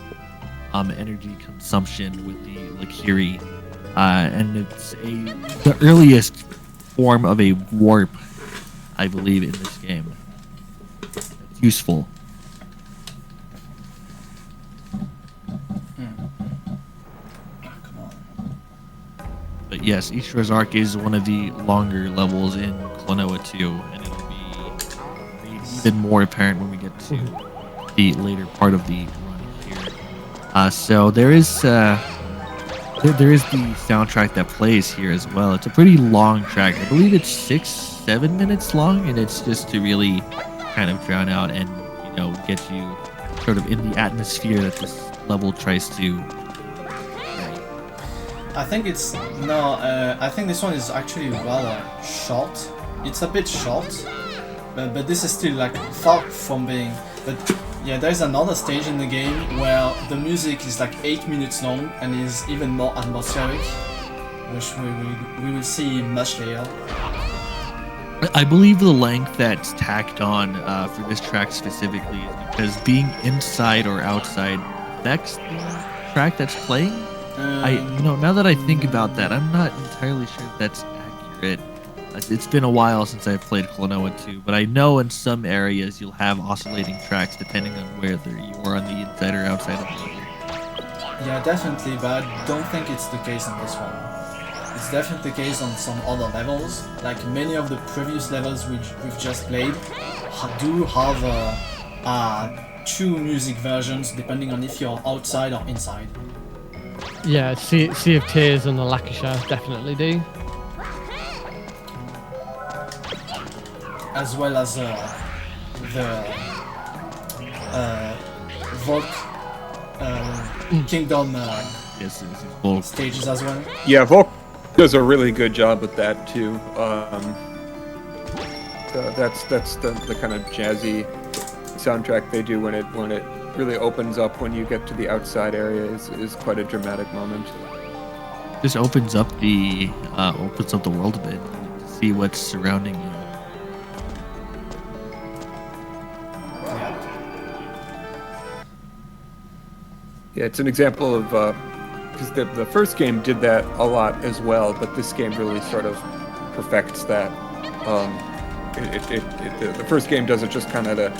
energy consumption with the Lakiri. And it's the earliest form of a warp, I believe, in this game. It's useful. But yes, Ishra's Arc is one of the longer levels in Klonoa 2, and it'll be made even more apparent when we get to the later part of the run here. So there is the soundtrack that plays here as well. It's a pretty long track. I believe it's 6-7 minutes long, and it's just to really kind of drown out and get you sort of in the atmosphere that this level tries to. I think I think this one is actually rather short. It's a bit short, but this is still like far from being. But yeah, there's another stage in the game where the music is like 8 minutes long and is even more atmospheric, which we will see much later. I believe the length that's tacked on for this track specifically is because being inside or outside affects the track that's playing. Now that I think about that, I'm not entirely sure if that's accurate. It's been a while since I've played Klonoa 2, but I know in some areas you'll have oscillating tracks depending on whether you are on the inside or outside of the level. Yeah, definitely, but I don't think it's the case on this one. It's definitely the case on some other levels. Like many of the previous levels we've just played do have two music versions depending on if you're outside or inside. Yeah, Sea of Tears and the Lancashire definitely do. As well as the Volk Kingdom stages as well. Yeah, Volk does a really good job with that too. That's the kind of jazzy soundtrack they do when it really opens up when you get to the outside area is quite a dramatic moment. Just opens up the world a bit to see what's surrounding you. Yeah, it's an example of because the first game did that a lot as well, but this game really sort of perfects that. The first game does it just kind of to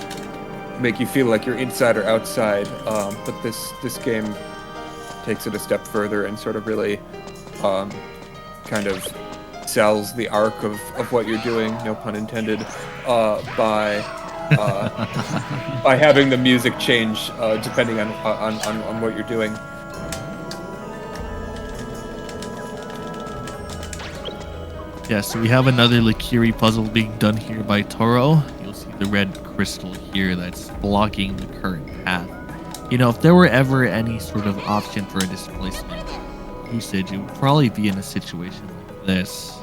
make you feel like you're inside or outside, but this game takes it a step further and sort of really kind of sells the arc of what you're doing, no pun intended, by having the music change depending on what you're doing. Yeah, so we have another Lakiri puzzle being done here by Toro. You'll see the red crystal here that's blocking the current path. You know, if there were ever any sort of option for a displacement usage, it would probably be in a situation like this.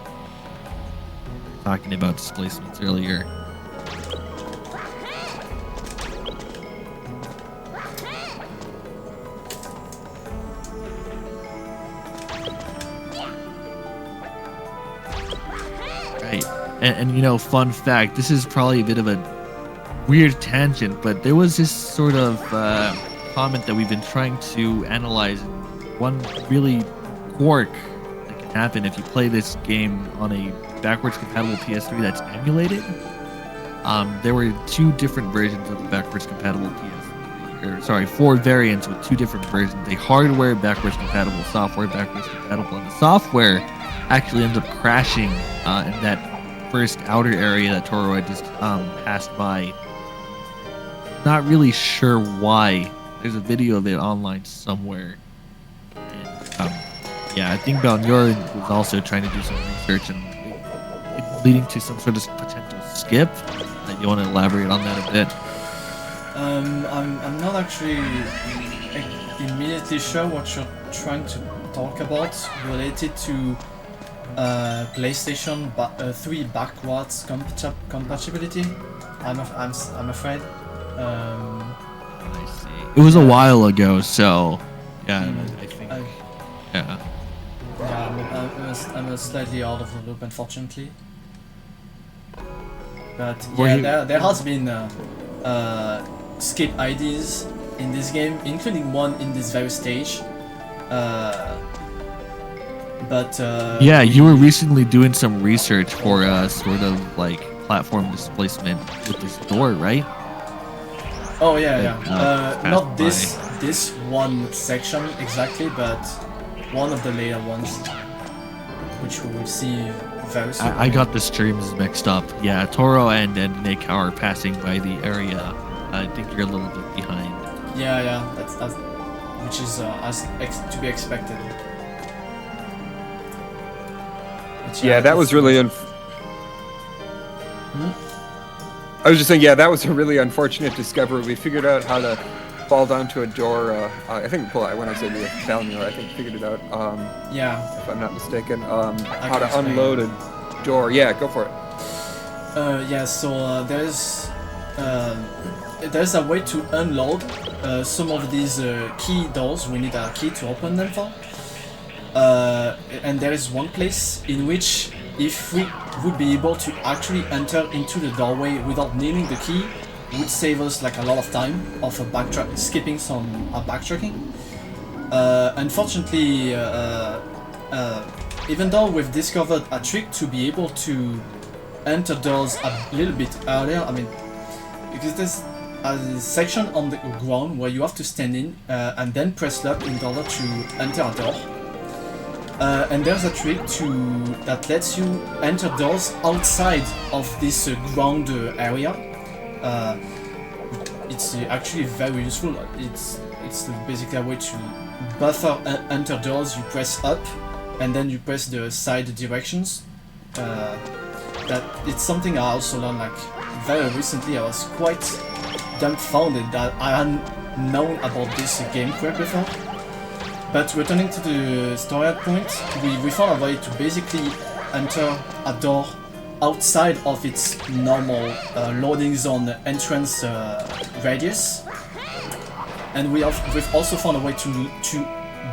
Talking about displacements earlier. Right. And you know, fun fact, this is probably a bit of a weird tangent, but there was this sort of comment that we've been trying to analyze. One really quirk that can happen if you play this game on a backwards compatible PS3 that's emulated. There were 2 different versions of the backwards compatible PS3, or sorry, 4 variants with 2 different versions. A hardware backwards compatible, software backwards compatible, and the software actually ends up crashing in that first outer area that Toro had just passed by. Not really sure why. There's a video of it online somewhere. And, yeah, I think Balnor was also trying to do some research and leading to some sort of potential skip. You want to elaborate on that a bit? I'm not actually immediately sure what you're trying to talk about related to PlayStation 3 backwards compatibility. I'm afraid. I see. It was a while ago, so yeah. I think. Yeah. Yeah, I'm slightly out of the loop, unfortunately. But yeah, there has been skip IDs in this game, including one in this very stage. Yeah, you were recently doing some research for sort of like platform displacement with this door, right? Oh yeah. Not this one section exactly, but one of the later ones, which we will see very soon. I got the streams mixed up. Yeah, Toro and Nick are passing by the area. I think you're a little bit behind. Yeah, that's which is to be expected. But, yeah, that was really I was just saying, yeah, that was a really unfortunate discovery. We figured out how to fall down to a door. I think, well, when I said we were Balnor, I think figured it out. Yeah. If I'm not mistaken, how to unload a door. Yeah, go for it. Yeah. So there's a way to unload some of these key doors. We need a key to open them for. And there is one place in which, if we would be able to actually enter into the doorway without needing the key, would save us like a lot of time of skipping some backtracking. Unfortunately, even though we've discovered a trick to be able to enter doors a little bit earlier, I mean, because there's a section on the ground where you have to stand in and then press left in order to enter a door. And there's a trick that lets you enter doors outside of this ground area. It's actually very useful. It's basically a way to buffer enter doors. You press up, and then you press the side directions. That it's something I also learned like very recently. I was quite dumbfounded that I hadn't known about this game quirk before. But returning to the story point, we found a way to basically enter a door outside of its normal loading zone entrance radius, and we've also found a way to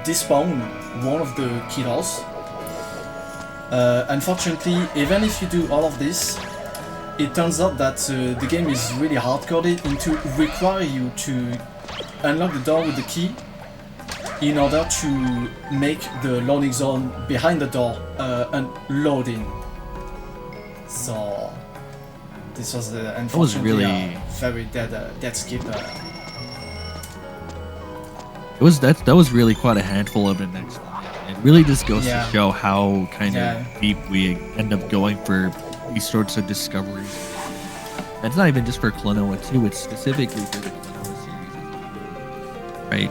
despawn one of the key doors. Unfortunately, even if you do all of this, it turns out that the game is really hard-coded into require you to unlock the door with the key in order to make the loading zone behind the door unloading. So this was was unfortunately really- a very dead skip. That was really quite a handful of an next. It really just goes Yeah. to show how kind Yeah. of deep we end up going for these sorts of discoveries. And it's not even just for Klonoa 2, it's specifically for the Klonoa series. Right?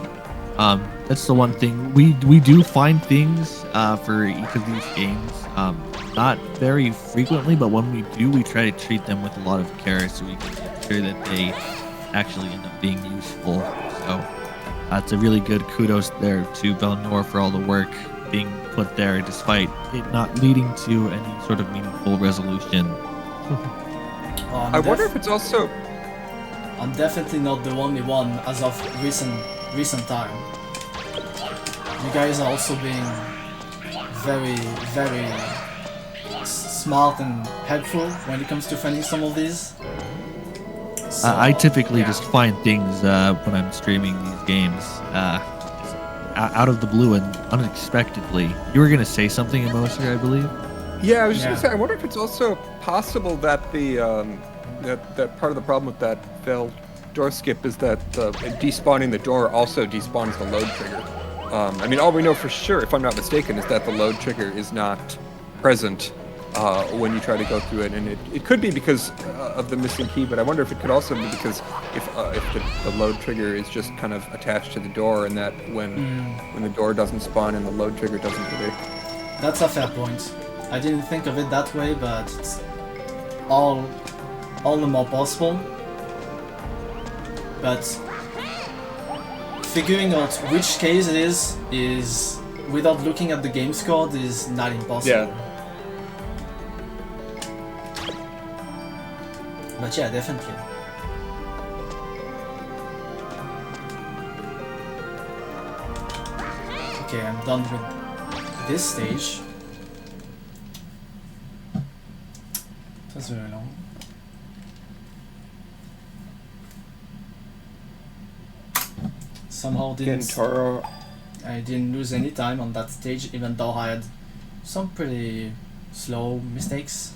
That's the one thing. We do find things for each of these games. Not very frequently, but when we do, we try to treat them with a lot of care so we can make sure that they actually end up being useful. So it's a really good kudos there to Velnor for all the work being put there despite it not leading to any sort of meaningful resolution. I wonder if it's also. I'm definitely not the only one as of recent time. You guys are also being very, very smart and helpful when it comes to finding some of these. So, I typically yeah. just find things when I'm streaming these games out of the blue and unexpectedly. You were going to say something, Emoser, I believe? Yeah, I was just Yeah. gonna say. I wonder if it's also possible that the that part of the problem with that failed door skip is that despawning the door also despawns the load trigger. I mean, all we know for sure, if I'm not mistaken, is that the load trigger is not present when you try to go through it, and it could be because of the missing key, but I wonder if it could also be because if the load trigger is just kind of attached to the door, and that when the door doesn't spawn and the load trigger doesn't either. That's a fair point. I didn't think of it that way, but it's all the more possible. But figuring out which case it is without looking at the game score is not impossible. Yeah. But yeah, definitely. Okay, I'm done with this stage. It was very long. Somehow Kentaro. I didn't lose any time on that stage, even though I had some pretty slow mistakes.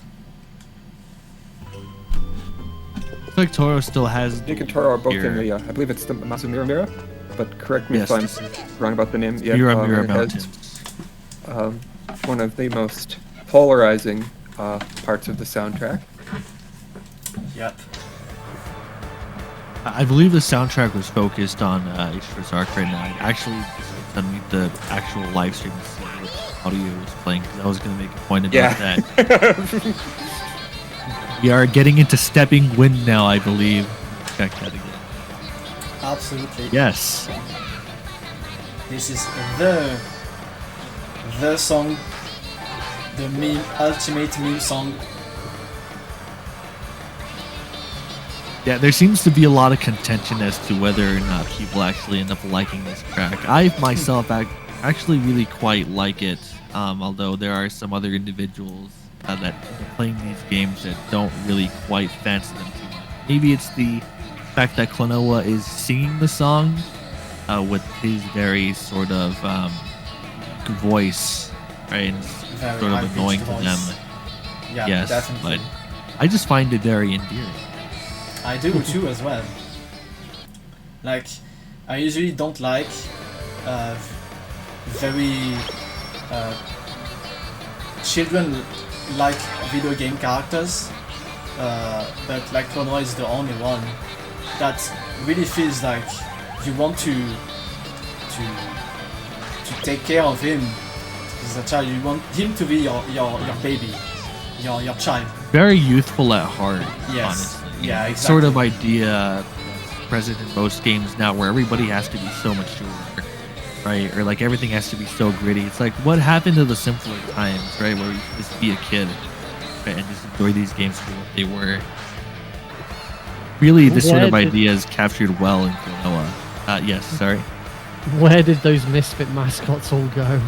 Looks like Toro still has. Nick and Toro are both here. in the. I believe it's the Masumira Mira, but correct me Yes, if this I'm is wrong about the name. Mira it Mira has, Mountains. one of the most polarizing parts of the soundtrack. Yep. I believe the soundtrack was focused on H4's Arc right now. I actually unmute the actual live stream to see what audio was playing because I was going to make a point about that. We are getting into Stepping Wind now, I believe. Check that again. Absolutely. Yes. This is the song, the ultimate meme song. Yeah, there seems to be a lot of contention as to whether or not people actually end up liking this track. I myself actually really quite like it, although there are some other individuals that end up playing these games that don't really quite fancy them too much. Maybe it's the fact that Klonoa is singing the song with his very sort of voice, right? And it's Very sort of high-pitched annoying to voice. them. Yeah, Yes, definitely. but I just find it very endearing. I do too as well. Like, I usually don't like very children-like video game characters, but like Klonoa is the only one that really feels like you want to take care of him as a child. You want him to be your baby, your child. Very youthful at heart, Yes. honestly. Yeah, It's sort of exactly. idea that's present in most games now where everybody has to be so mature, right? Or like everything has to be so gritty. It's like, what happened to the simpler times, right? Where you could just be a kid, right? And just enjoy these games for what they were. Really, this sort of Where did- idea is captured well in Klonoa. Yes, sorry. Where did those misfit mascots all go?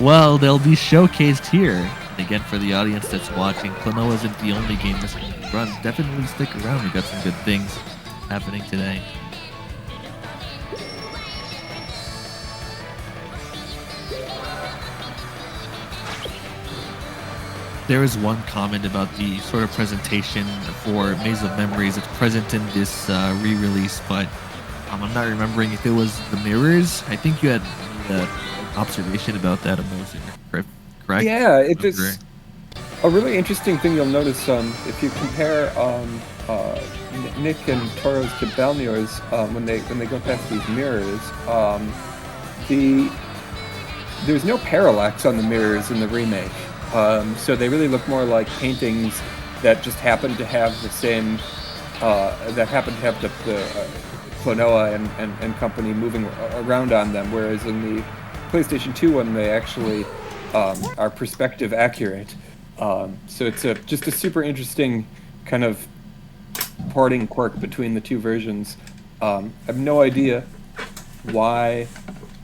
Well, they'll be showcased here. And again, for the audience that's watching, Klonoa isn't the only game this can run. Definitely stick around. We got some good things happening today. there is one comment about the sort of presentation for Maze of Memories that's present in this re-release, but I'm not remembering if it was the mirrors. I think you had an observation about that, Emotion, correct? Yeah, it is a really interesting thing you'll notice if you compare Nick and Toro's to Balnior's when they go past these mirrors. There's no parallax on the mirrors in the remake, so they really look more like paintings that just happen to have the same the Klonoa and company moving around on them, whereas in the PlayStation 2 one they actually are perspective accurate. So it's just a super interesting kind of porting quirk between the two versions. I have no idea why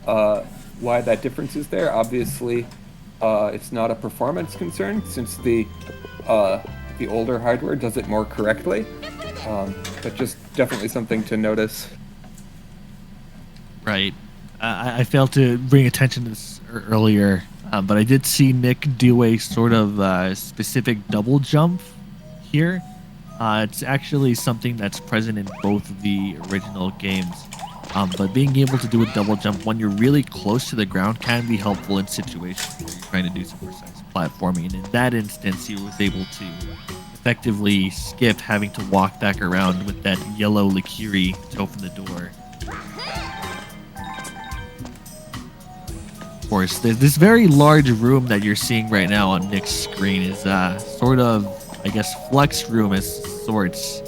that difference is there. Obviously, it's not a performance concern since the older hardware does it more correctly. But just definitely something to notice. Right. I failed to bring attention to this earlier, but I did see Nick do a sort of specific double jump here. It's actually something that's present in both of the original games. But being able to do a double jump when you're really close to the ground can be helpful in situations where you're trying to do some precise platforming. And in that instance, he was able to effectively skip having to walk back around with that yellow Likiri to open the door. Of course, this very large room that you're seeing right now on Nick's screen is sort of, I guess, flex room as sorts.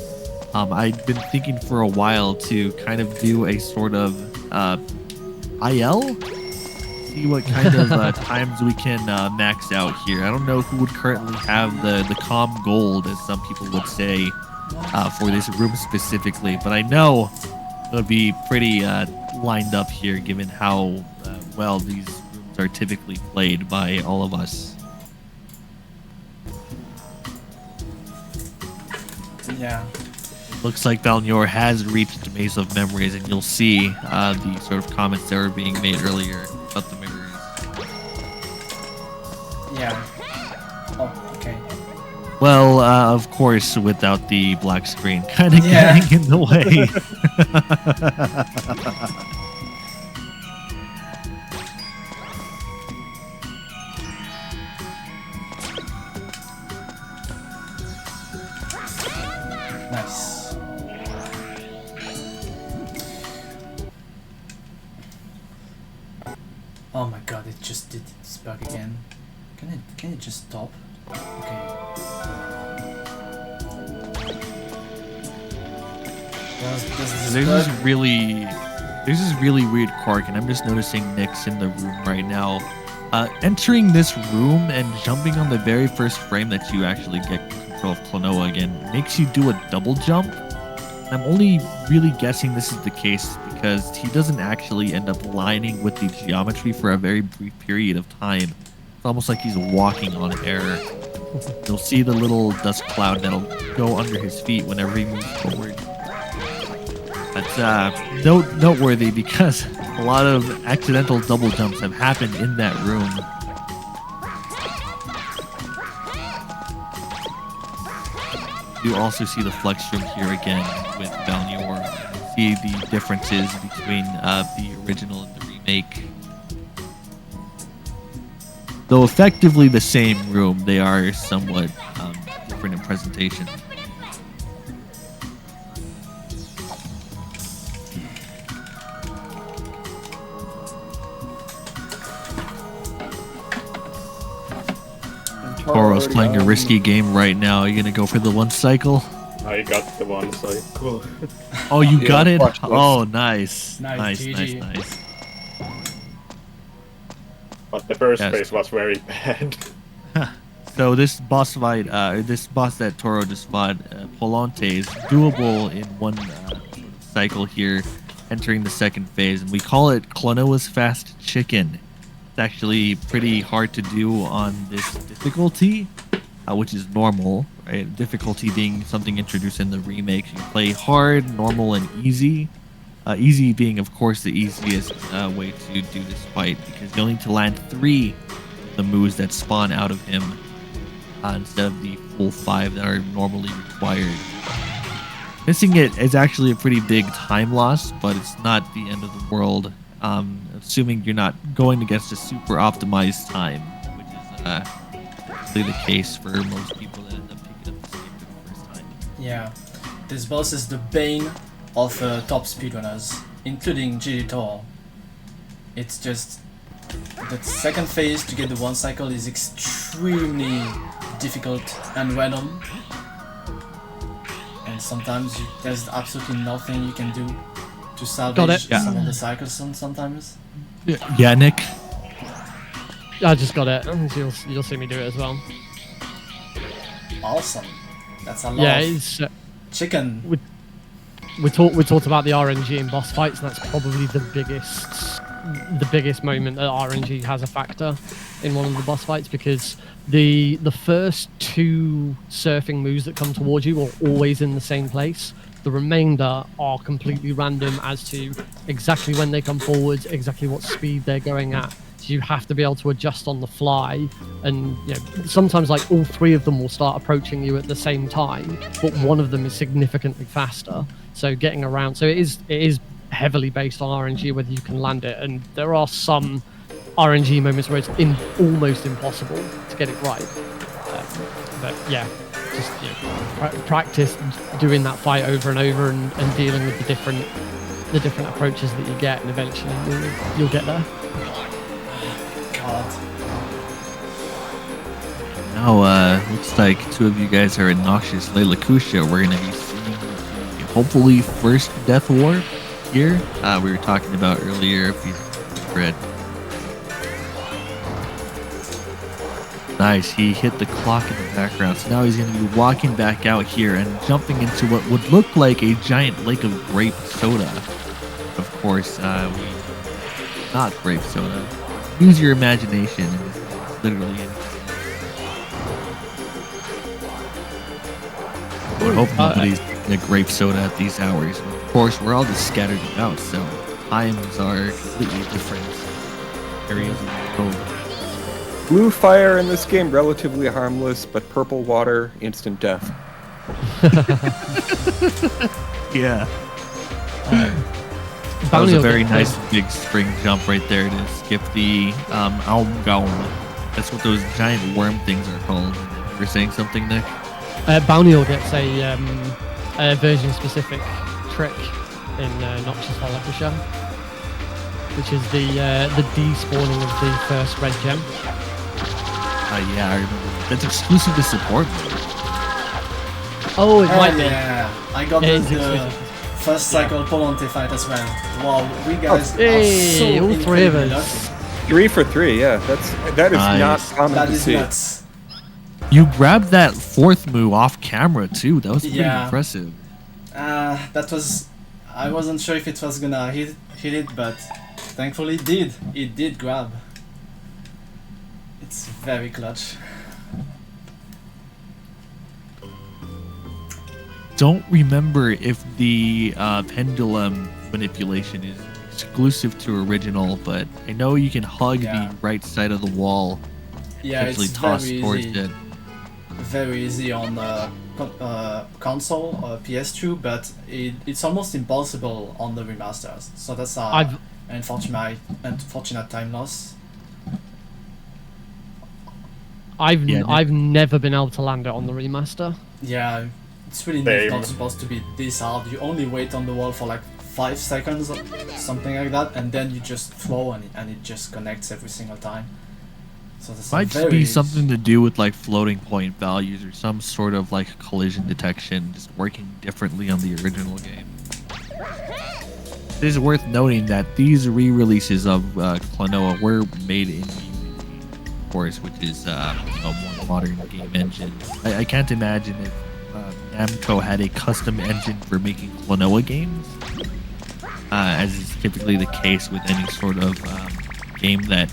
I've been thinking for a while to kind of do a sort of IL, see what kind of times we can max out here. I don't know who would currently have the calm gold, as some people would say, for this room specifically, but I know it'll be pretty lined up here given how well these rooms are typically played by all of us. Yeah. Looks like Balnior has reached Maze of Memories, and you'll see the sort of comments that were being made earlier about the mirrors. Yeah. Oh, okay. Well, of course, without the black screen kind of Yeah. getting in the way. Nice. Oh my god, it just did its bug again. Can it just stop? Okay. There's this really weird quirk, and I'm just noticing Nick's in the room right now. Entering this room and jumping on the very first frame that you actually get control of Klonoa again makes you do a double jump. I'm only really guessing this is the case because he doesn't actually end up lining with the geometry for a very brief period of time. It's almost like he's walking on air. You'll see the little dust cloud that'll go under his feet whenever he moves forward. That's noteworthy because a lot of accidental double jumps have happened in that room. You also see the flex room here again with Balnior. See the differences between the original and the remake. Though effectively the same room, they are somewhat different in presentation. Toro's playing a risky game right now. Are you gonna go for the one cycle? I got the one cycle. Oh, you Yeah, got it? watch this. Oh, nice. Nice, Nice, GG. nice. But the first Yes. phase was very bad. So this boss fight, this boss that Toro just fought, Polante, is doable in one cycle here, entering the second phase, and we call it Klonoa's Fast Chicken. It's actually pretty hard to do on this difficulty, which is normal, right? Difficulty being something introduced in the remake. You play hard, normal, and easy. Easy being, of course, the easiest way to do this fight, because you only need to land 3 of the moves that spawn out of him. instead of the full 5 that are normally required. Missing it is actually a pretty big time loss, but it's not the end of the world, assuming you're not going against a super optimized time, which is really the case for most people that end up picking up this game for the first time. Yeah, this boss is the bane of top speedrunners, including Gilito. It's just the second phase to get the 1 cycle is extremely difficult and random, and sometimes there's absolutely nothing you can do to salvage some of the cycles sometimes. Yeah, Nick? I just got it. You'll see me do it as well. Awesome. That's a lot Yeah, of chicken. We talked about the RNG in boss fights, and that's probably the biggest moment that RNG has a factor in one of the boss fights, because the first 2 surfing moves that come towards you are always in the same place. The remainder are completely random as to exactly when they come forward, exactly what speed they're going at. So you have to be able to adjust on the fly, and sometimes like all 3 of them will start approaching you at the same time, but one of them is significantly faster. So getting around, so it is heavily based on RNG whether you can land it, and there are some RNG moments where it's almost impossible to get it right. But yeah, just practice doing that fight over and over, and dealing with the different approaches that you get, and eventually you'll get there. God. Now, looks like 2 of you guys are in Noxious Layla Kusha. We're going to be seeing, hopefully, first Death War here. We were talking about earlier, if you read. Nice, he hit the clock in the background, so now he's going to be walking back out here and jumping into what would look like a giant lake of grape soda. Of course, not grape soda. Use your imagination, and it's literally anything. I would hope nobody's drinking a grape soda at these hours. Of course, we're all just scattered about, so times are completely different areas of the world. Blue fire in this game, relatively harmless, but purple water, instant death. Yeah. That was a very nice big spring jump right there to skip the Aumgaum. That's what those giant worm things are called. You were saying something, Nick? Bounty gets a version-specific trick in Noxious Layla, which is the despawning of the first red gem. Yeah, I remember. That's exclusive to support. Oh, it might be. Yeah, I got the first cycle Polonte fight as well. Wow, we guys are so all 3 of us. lucky. 3 for 3, yeah. That is Nice. not common That to is see. nuts. You grabbed that 4th move off camera too. That was pretty Yeah. impressive. That was. I wasn't sure if it was gonna hit it, but thankfully it did. It did grab. It's very clutch. Don't remember if the pendulum manipulation is exclusive to original, but I know you can hug the right side of the wall. Yeah, Essentially it's toss very towards easy. it. Very easy on console or PS2, but it's almost impossible on the remasters. So that's unfortunate time loss. I've never been able to land it on the remaster. Yeah, it's really not supposed to be this hard. You only wait on the wall for like 5 seconds or something like that, and then you just throw and it just connects every single time. So this Might just be something to do with like floating point values or some sort of like collision detection just working differently on the original game. It is worth noting that these re-releases of Klonoa were made in Unity, of course, which is a more modern game engine. I can't imagine if Namco had a custom engine for making Klonoa games, as is typically the case with any sort of game that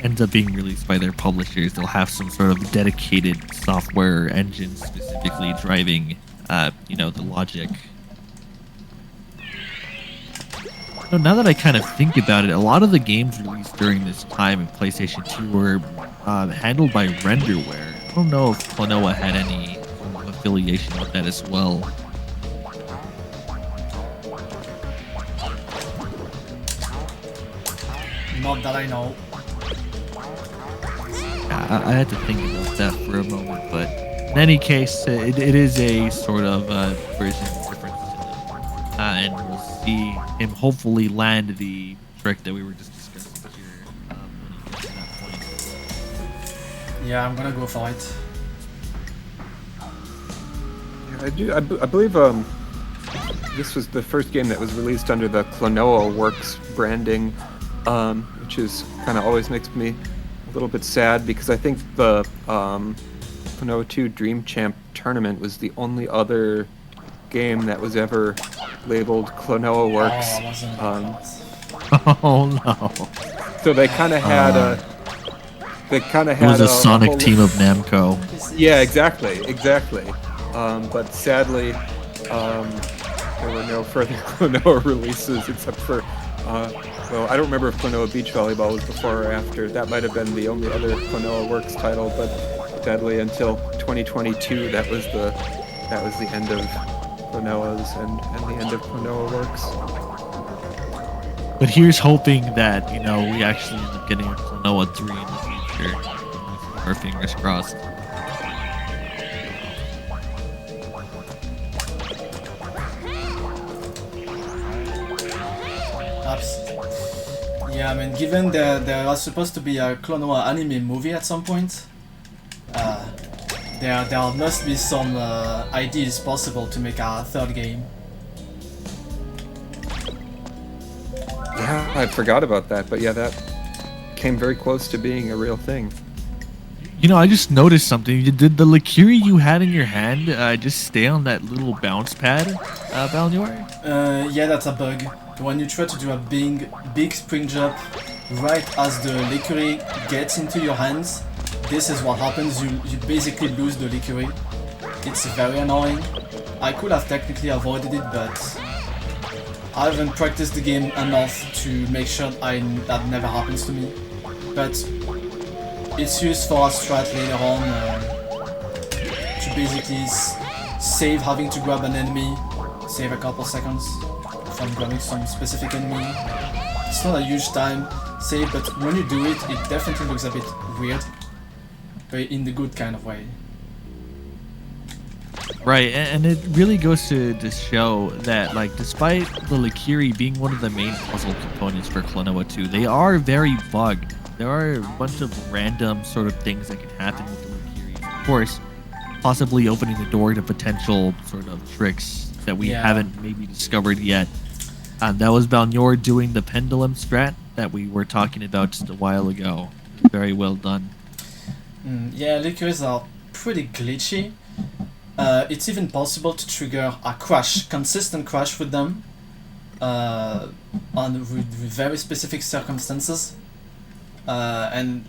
ends up being released by their publishers. They'll have some sort of dedicated software engine specifically driving, the logic. So now that I kind of think about it, a lot of the games released during this time in PlayStation 2 were handled by renderware. I don't know if Klonoa had any affiliation with that as well. Not that I know. Yeah, I had to think about that for a moment, but in any case, it is a sort of version difference to them. And we'll see him hopefully land the trick that we were just discussing here when he gets to that point. Yeah, I'm gonna go for it. Yeah, I believe this was the first game that was released under the Klonoa Works branding, which is kind of always makes me a little bit sad because I think the Klonoa 2 Dream Champ tournament was the only other game that was ever labeled Klonoa Works. Oh, I wasn't Oh no! So they kind of had It was a Sonic whole- team of Namco. Yeah, exactly. But sadly, there were no further Klonoa releases except for, well, I don't remember if Klonoa Beach Volleyball was before or after. That might have been the only other Klonoa Works title, but sadly, until 2022, that was the end of Klonoa's and the end of Klonoa Works. But here's hoping that, we actually end up getting a Klonoa 3 in the future. Our fingers crossed. Yeah, I mean, given there was supposed to be a Klonoa anime movie at some point, there must be some ideas possible to make a third game. Yeah, I forgot about that, but yeah, that came very close to being a real thing. I just noticed something. Did the liqueur you had in your hand just stay on that little bounce pad, Balnor? Yeah, that's a bug. When you try to do a big spring jump right as the liqueur gets into your hands, this is what happens. You basically lose the liqueur. It's very annoying. I could have technically avoided it, but I haven't practiced the game enough to make sure that never happens to me. But it's used for a strat later on to basically save having to grab an enemy, save a couple seconds from grabbing some specific enemy. It's not a huge time save, but when you do it, it definitely looks a bit weird, but in the good kind of way. Right, and it really goes to show that, despite the liqueur being one of the main puzzle components for Klonoa 2, they are very bugged. There are a bunch of random sort of things that can happen with the liqueur. Of course, possibly opening the door to potential sort of tricks that we haven't maybe discovered yet. That was Balnor doing the pendulum strat that we were talking about just a while ago. Very well done. Yeah, liqueurs are pretty glitchy. It's even possible to trigger a crash, consistent crash with them, with very specific circumstances. And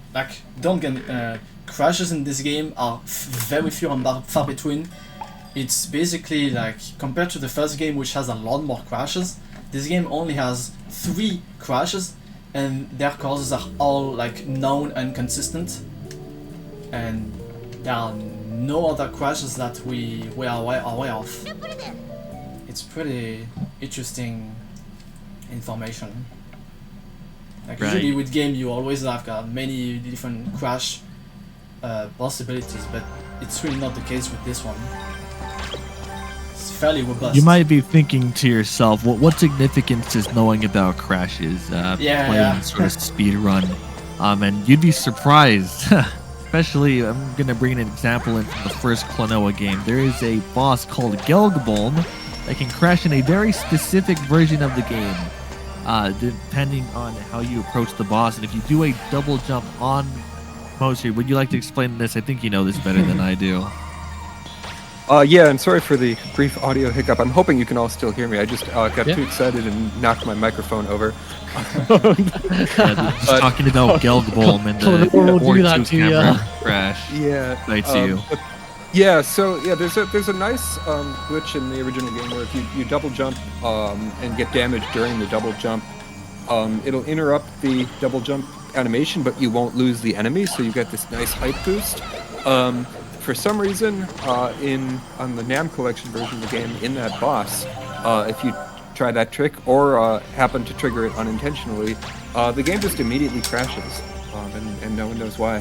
don't get crashes in this game are very few and far between. It's basically compared to the first game, which has a lot more crashes, this game only has 3 crashes, and their causes are all known and consistent, and there are no other crashes that we are aware of. It's pretty interesting information. Usually with game you always have many different crash possibilities, but it's really not the case with this one. It's fairly robust. You might be thinking to yourself, what significance is knowing about crashes? Playing sort of speed run, and you'd be surprised. Especially, I'm gonna bring an example in from the first Klonoa game. There is a boss called Gelgbolm that can crash in a very specific version of the game, depending on how you approach the boss. And if you do a double jump on Moser, would you like to explain this? I think you know this better than I do. Yeah, and sorry for the brief audio hiccup. I'm hoping you can all still hear me. I just got too excited and knocked my microphone over. Just talking about Gelgbolm and the do that to camera crash. Yeah. Right to you. There's a nice glitch in the original game where if you double jump and get damaged during the double jump, it'll interrupt the double jump animation, but you won't lose the enemy, so you get this nice height boost. For some reason, on the NAM collection version of the game, in that boss, if you try that trick or happen to trigger it unintentionally, the game just immediately crashes, and no one knows why.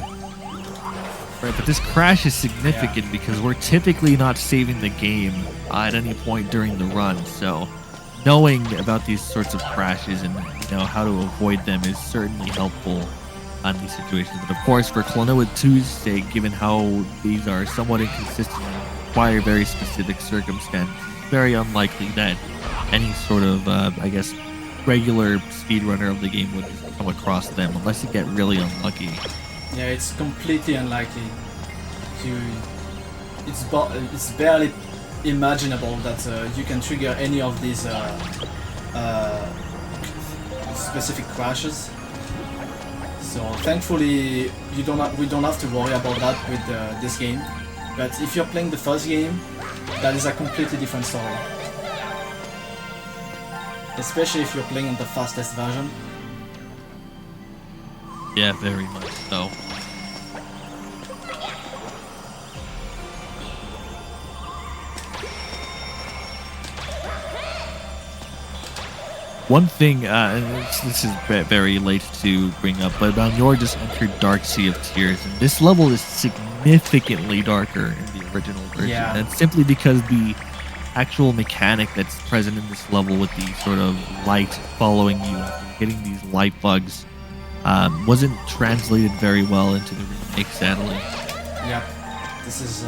Right, but this crash is significant because we're typically not saving the game at any point during the run. So knowing about these sorts of crashes and how to avoid them is certainly helpful on these situations. But of course, for Klonoa 2's sake, given how these are somewhat inconsistent and require very specific circumstances, it's very unlikely that any sort of, regular speedrunner of the game would just come across them unless you get really unlucky. Yeah, it's completely unlikely. It's barely imaginable that you can trigger any of these specific crashes. So thankfully, we don't have to worry about that with this game. But if you're playing the first game, that is a completely different story. Especially if you're playing on the fastest version. Yeah, very much so. One thing, and this is very late to bring up, but Balnor just entered Dark Sea of Tears, and this level is significantly darker in the original version. Yeah. And it's simply because the actual mechanic that's present in this level with the sort of light following you, getting these light bugs, wasn't translated very well into the remake, sadly. Yep, this is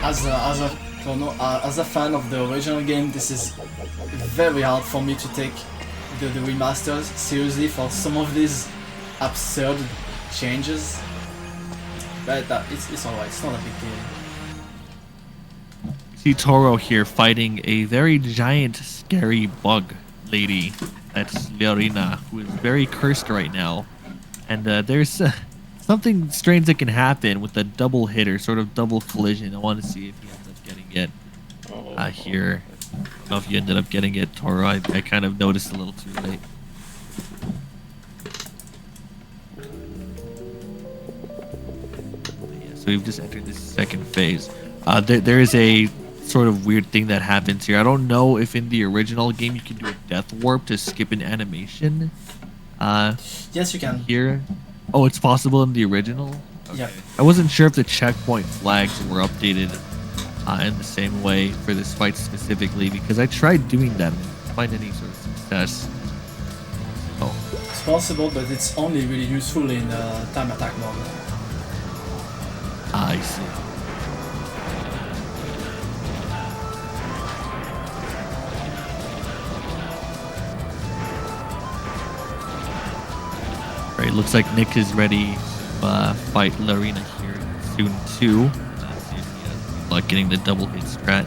as a fan of the original game, this is very hard for me to take the remasters seriously for some of these absurd changes. But it's alright, it's not a big deal. See Toro here fighting a very giant, scary bug lady. That's Leorina, who is very cursed right now. And there's something strange that can happen with a double hit or sort of double collision. I want to see if he ends up getting it here. I don't know if you ended up getting it, Toro. I kind of noticed a little too late. Yeah, so we've just entered this second phase. There is a sort of weird thing that happens here. I don't know if in the original game you can do a death warp to skip an animation. Yes, you can. Here, oh, it's possible in the original. Okay. Yeah. I wasn't sure if the checkpoint flags were updated in the same way for this fight specifically, because I tried doing that and didn't find any sort of success. Oh, It's possible, but it's only really useful in time attack mode. I see. Alright, looks like Nick is ready to fight Leorina here soon too. See if he has luck getting the double hit strat.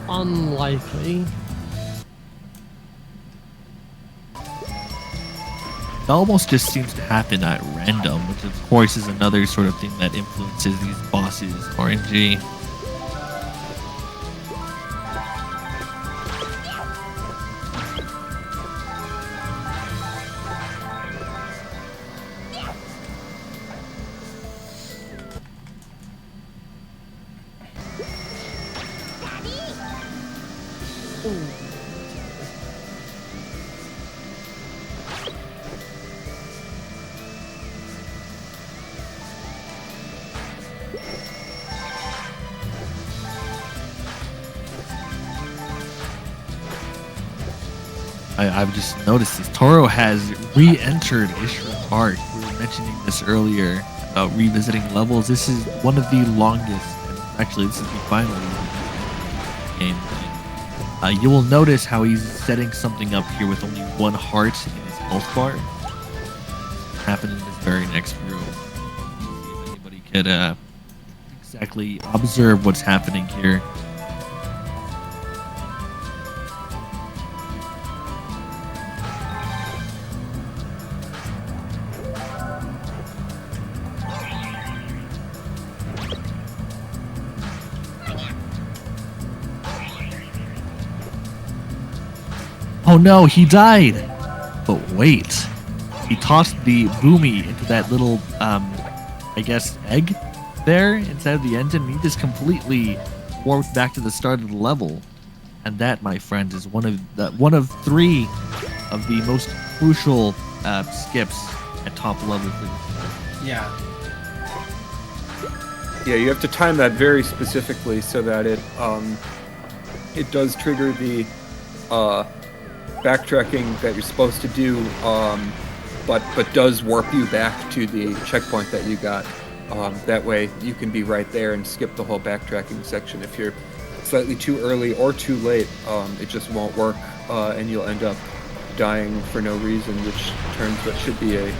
Unlikely. It almost just seems to happen at random, which of course is another sort of thing that influences these bosses' RNG. I've just noticed this. Toro has re-entered Ishra Park. We were mentioning this earlier about revisiting levels. This is one of the longest, and actually this is the final game. You will notice how he's setting something up here with only one heart in his health bar. Happened in this very next room. See if anybody could exactly observe what's happening here. Oh no, he died! But wait, he tossed the boomy into that little I guess, egg there inside of the engine. He just completely warped back to the start of the level. And that, my friends, is one of 3 of the most crucial skips at top level for this. Yeah. Yeah, you have to time that very specifically so that it does trigger the backtracking that you're supposed to do, but does warp you back to the checkpoint that you got. That way you can be right there and skip the whole backtracking section. If you're slightly too early or too late, it just won't work, and you'll end up dying for no reason, which turns what should be a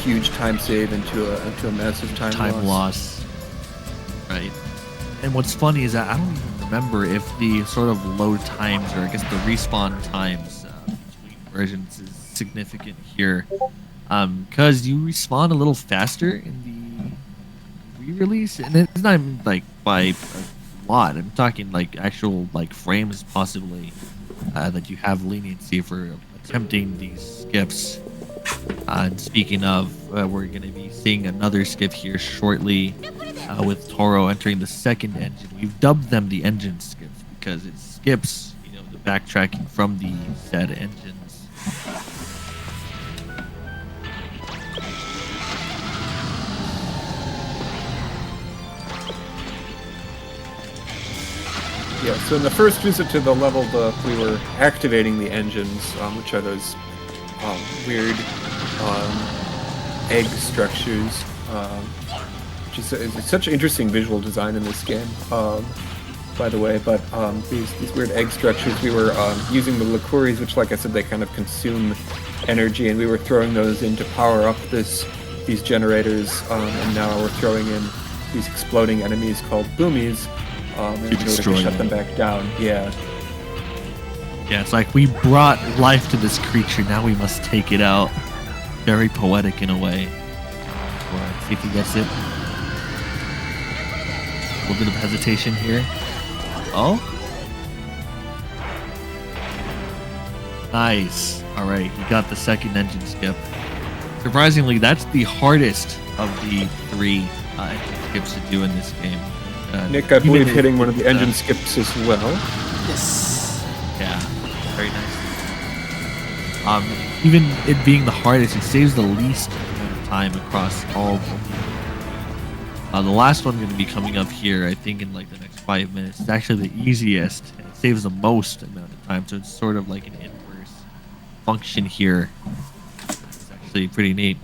huge time save into a massive time loss. Right. And what's funny is that I don't even remember if the sort of load times, or I guess the respawn times between versions, is significant here, because you respawn a little faster in the re-release, and it's not even like by a lot. I'm talking like actual like frames possibly that you have leniency for attempting these skips. And speaking of, we're going to be seeing another skip here shortly with Toro entering the second engine. We've dubbed them the engine skips because it skips, the backtracking from the said engines. Yeah, so in the first visit to the level, we were activating the engines, which are those weird egg structures, which is such interesting visual design in this game, by the way. But these weird egg structures, we were using the liqueurs, which, like I said, they kind of consume energy, and we were throwing those in to power up these generators, and now we're throwing in these exploding enemies called boomies in order to shut them back down. Yeah. Yeah, it's like we brought life to this creature, now we must take it out. Very poetic in a way. Alright, see if he gets it. A little bit of hesitation here. Oh? Nice. Alright, he got the second engine skip. Surprisingly, that's the hardest of the 3 engine skips to do in this game. Nick, I believe hitting one of the engine skips as well. Yes. Yeah, very nice. Even it being the hardest, it saves the least amount of time across all of them. The last one going to be coming up here, I think in like the next 5 minutes. It's actually the easiest, and it saves the most amount of time, so it's sort of like an inverse function here. It's actually pretty neat.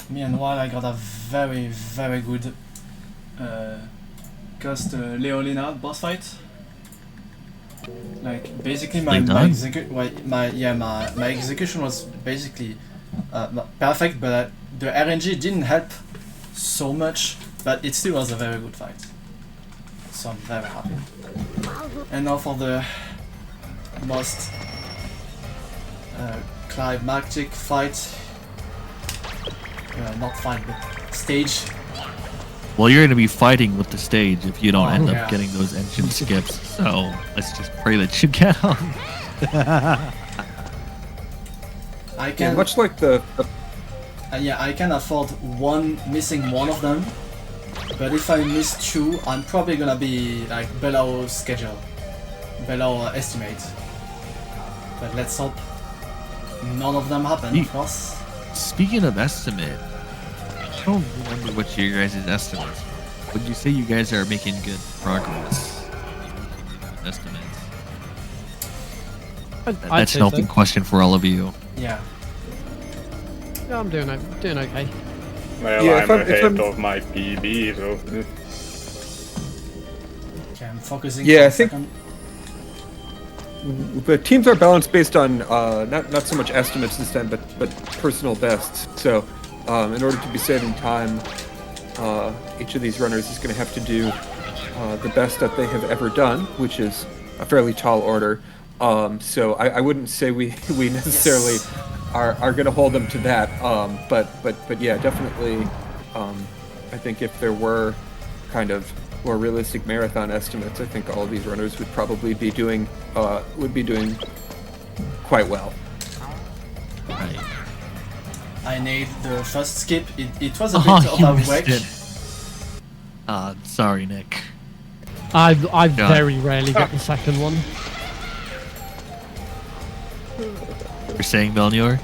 Meanwhile, I got a very, very good Ghost Leolina boss fight. Like basically my execution was basically perfect, but the RNG didn't help so much, but it still was a very good fight. So I'm very happy. And now for the most climactic fight. Not fight, but stage. Well, you're going to be fighting with the stage if you don't end up yeah. getting those engine skips, so let's just pray that you get them. I can much like the I can afford missing one of them, but if I miss 2, I'm probably gonna be like below schedule, below estimate. But let's hope none of them happen, of course. Speaking of estimate, I don't remember what your guys' estimates. Would you say you guys are making good progress? Estimates. That's an open question for all of you. Yeah. Yeah, I'm doing okay. Well, Yeah, I'm ahead of my PB, so... Okay, I'm focusing Yeah, for I a think- second. The teams are balanced based on not so much estimates this time, but personal bests. So, in order to be saving time, each of these runners is going to have to do the best that they have ever done, which is a fairly tall order. So I wouldn't say we necessarily are going to hold them to that. But yeah, definitely. I think if there were kind of more realistic marathon estimates, I think all of these runners would probably be doing quite well. Right. I nailed the first skip. It was a Oh, bit of you a missed wreck. it. Sorry, Nick. I God. very rarely get the second one. You're saying Melnior?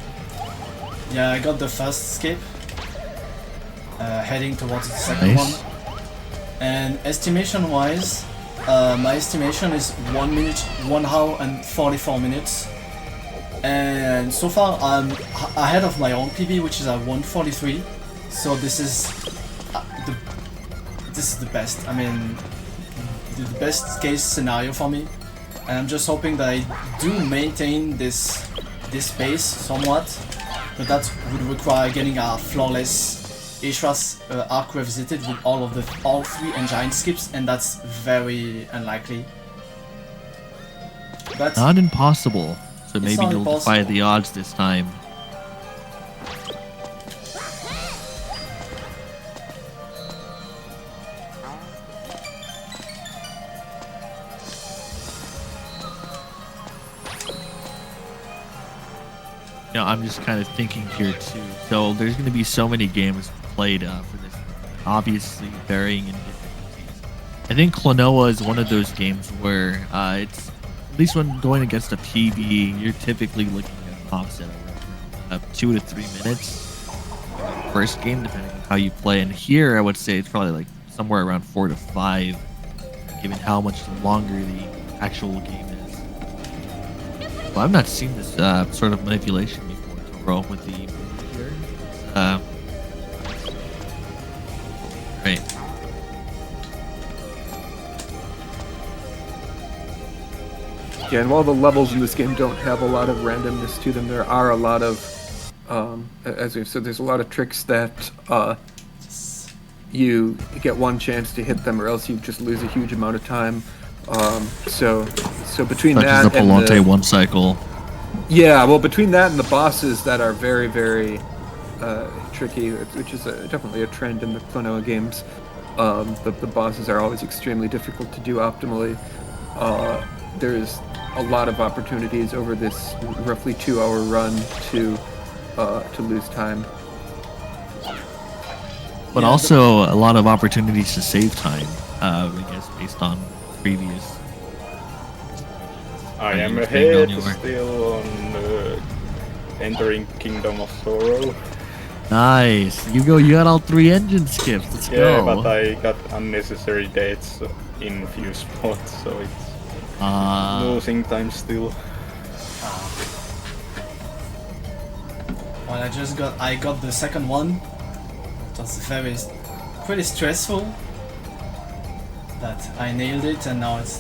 Yeah, I got the first skip. Heading towards the second Nice. one. And estimation wise, my estimation is 1 minute, 1 hour and 44 minutes. And so far I'm ahead of my own PB, which is at 143. So this is the best. I mean, the best case scenario for me. And I'm just hoping that I do maintain this pace somewhat, but that would require getting a flawless Ishra's arc revisited with all 3 engine skips, and that's very unlikely. But Not impossible. So maybe not you'll defy impossible. the odds this time. You know, I'm just kind of thinking here too. So there's going to be so many games played for this, obviously varying in difficulties. I think Klonoa is one of those games where it's, at least when going against a PB, you're typically looking at tops at 2 to 3 minutes first game, depending on how you play. And here, I would say it's probably like somewhere around 4 to 5, given how much longer the actual game is. Well, I've not seen this sort of manipulation before, Toro, with the here. Right. Yeah, and while the levels in this game don't have a lot of randomness to them, there are a lot of, as we've said, there's a lot of tricks that you get one chance to hit them, or else you just lose a huge amount of time. So between Such as that the and Palante one cycle. yeah, well, between that and the bosses that are very, very tricky, which is definitely a trend in the Klonoa games, the bosses are always extremely difficult to do optimally. There's a lot of opportunities over this roughly 2-hour run to lose time. But Yeah, also a lot of opportunities to save time, I guess, based on previous. I Are am you ahead staying on still on entering Kingdom of Sorrow. Nice. You got all 3 engine skips. Let's Yeah, go. but I got unnecessary dates in few spots, so it's losing time still. well, I got the second one. It was pretty stressful. That I nailed it, and now it's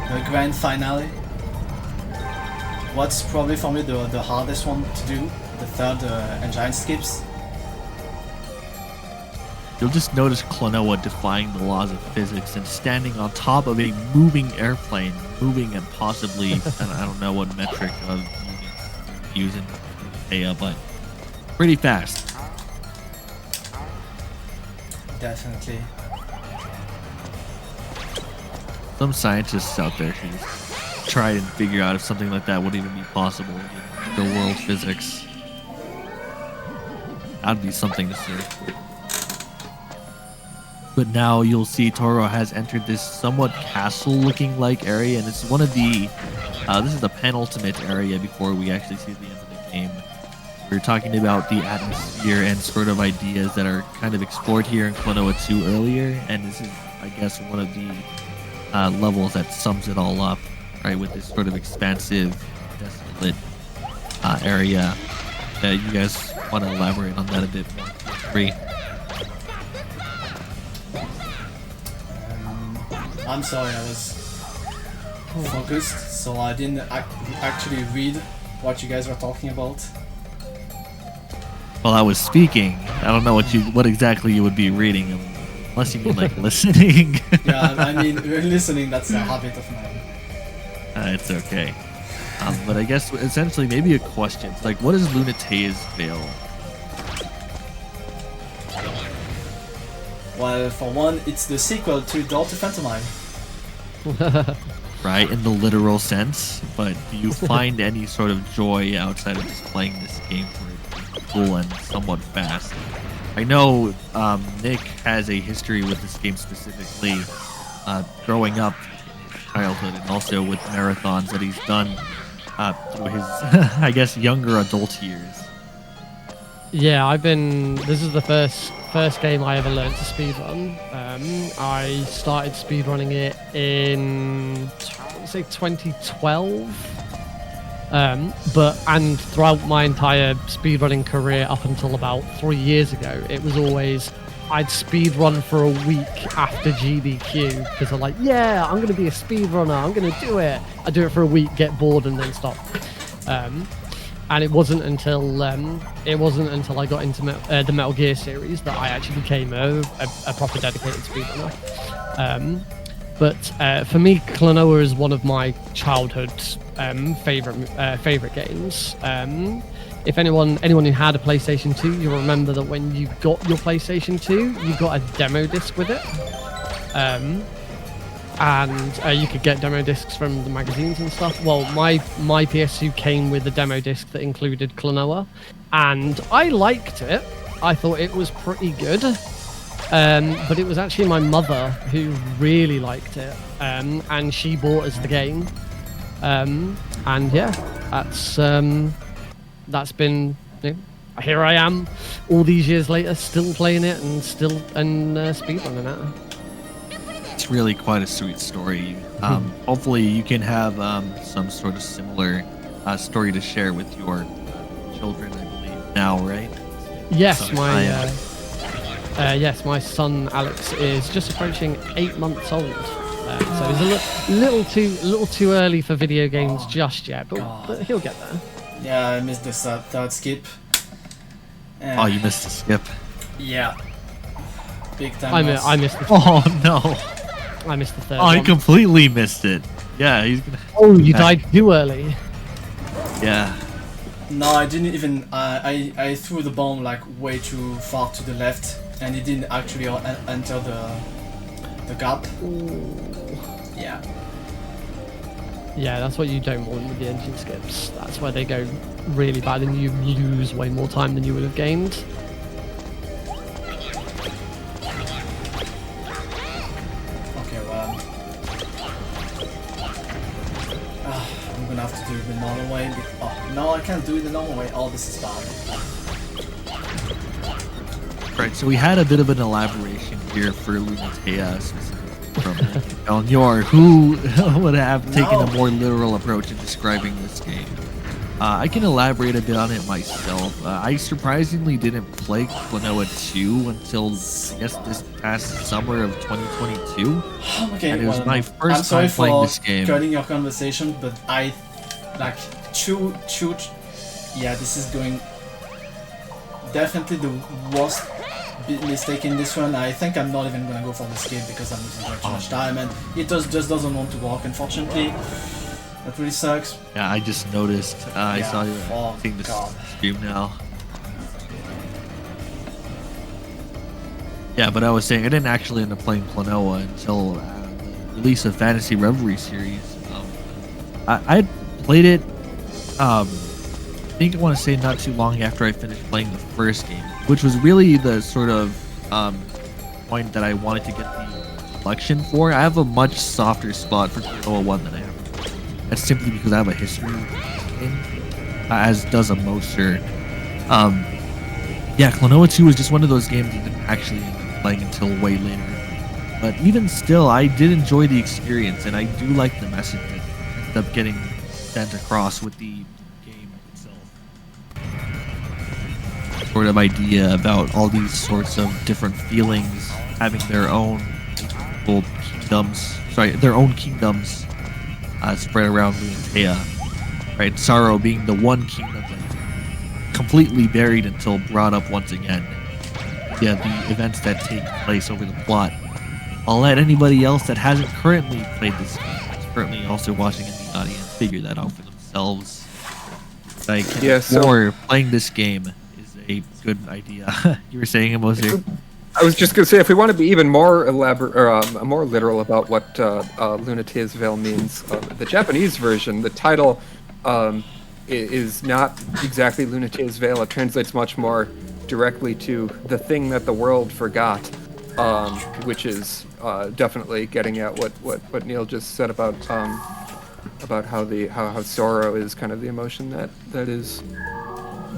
the grand finale. What's probably for me the hardest one to do, the third engine skips. You'll just notice Klonoa defying the laws of physics and standing on top of a moving airplane, moving at possibly, I don't know what metric of using Aya, but pretty fast. Definitely. Some scientists out there should just try and figure out if something like that would even be possible in the world physics. That'd be something to see. But now you'll see Toro has entered this somewhat castle-looking like area, and it's one of the. This is the penultimate area before we actually see the end of the game. We're talking about the atmosphere and sort of ideas that are kind of explored here in Klonoa 2 earlier, and this is, I guess, one of the levels that sums it all up, right? With this sort of expansive, desolate area. You guys want to elaborate on that a bit more? Free. I'm sorry, I was focused, so I didn't actually read what you guys were talking about. Well, I was speaking. I don't know what exactly you would be reading, unless you mean like listening. Yeah, I mean, listening, that's a habit of mine. It's okay. But I guess essentially maybe a question. It's like, what is Lunatea's Veil? Well, for one, it's the sequel to Door to Phantomine. Right, in the literal sense. But do you find any sort of joy outside of just playing this game for it? cool and somewhat fast. I know Nick has a history with this game specifically, growing up in his childhood, and also with marathons that he's done through his, I guess, younger adult years. Yeah, this is the first game I ever learned to speedrun. I started speedrunning it in, I would say, 2012. And throughout my entire speedrunning career up until about 3 years ago, it was always, I'd speedrun for a week after GDQ, because I'm like, yeah, I'm going to be a speedrunner, I'm going to do it. I do it for a week, get bored, and then stop. And it wasn't until I got into the Metal Gear series that I actually became a proper dedicated speedrunner. But for me, Klonoa is one of my childhood favorite games. If anyone who had a PlayStation 2, you'll remember that when you got your PlayStation 2, you got a demo disc with it. And you could get demo discs from the magazines and stuff. Well, my PS2 came with a demo disc that included Klonoa, and I liked it. I thought it was pretty good. But it was actually my mother who really liked it, and she bought us the game. And yeah, that's been, you know, here I am, all these years later, still playing it and speedrunning it. It's really quite a sweet story. Hopefully you can have some sort of similar story to share with your children, I believe, now, right? Yes, my son Alex is just approaching 8 months old. So he's a little too early for video games just yet, but he'll get there. Yeah, I missed the third skip. Oh, you missed the skip. Yeah. Big time. I missed the. Oh no. I missed the third. Oh, one. I completely missed it. Yeah, he's gonna. Oh, you died too early. Yeah. No, I didn't even. I threw the bomb like way too far to the left, and it didn't actually enter the gap. Ooh. Yeah. Yeah, that's what you don't want with the engine skips. That's where they go really bad, and you lose way more time than you would have gained. Okay, well, I'm gonna have to do it the normal way. Oh, no, I can't do it the normal way. Oh, this is bad. Right, so we had a bit of an elaboration here for Lunatea, specifically from Elnor, who would have taken a more literal approach in describing this game. I can elaborate a bit on it myself. I surprisingly didn't play Klonoa 2 until, I guess, this past summer of 2022. Okay, and it was my first time playing this game. I'm sorry for cutting your conversation, but I, like, yeah, this is going definitely the worst mistake in this one. I think I'm not even gonna go for the skip because I'm losing too much time, and it just doesn't want to work, unfortunately. That really sucks. Yeah, I just noticed. I saw you seeing this stream now. Yeah, but I was saying I didn't actually end up playing Klonoa until the release of Fantasy Reverie series. I played it. I think I want to say not too long after I finished playing the first game, which was really the sort of point that I wanted to get the collection for. I have a much softer spot for Klonoa 1 than I have. That's simply because I have a history with the game, as does a Moser. Yeah, Klonoa 2 was just one of those games I didn't actually end up playing until way later. But even still, I did enjoy the experience, and I do like the message that ended up getting sent across with the game itself. Sort of idea about all these sorts of different feelings having their own kingdoms spread around Lunatea, right? Sorrow being the one kingdom that's completely buried until brought up once again. Yeah, the events that take place over the plot. I'll let anybody else that hasn't currently played this game, is currently also watching in the audience, figure that out for themselves. Like, playing this game is a good idea. You were saying, Moser? I was just going to say, if we want to be even more elaborate or more literal about what Lunatea's Veil means, the Japanese version, the title is not exactly Lunatea's Veil. It translates much more directly to the thing that the world forgot, which is definitely getting at what Neil just said about how sorrow is kind of the emotion that is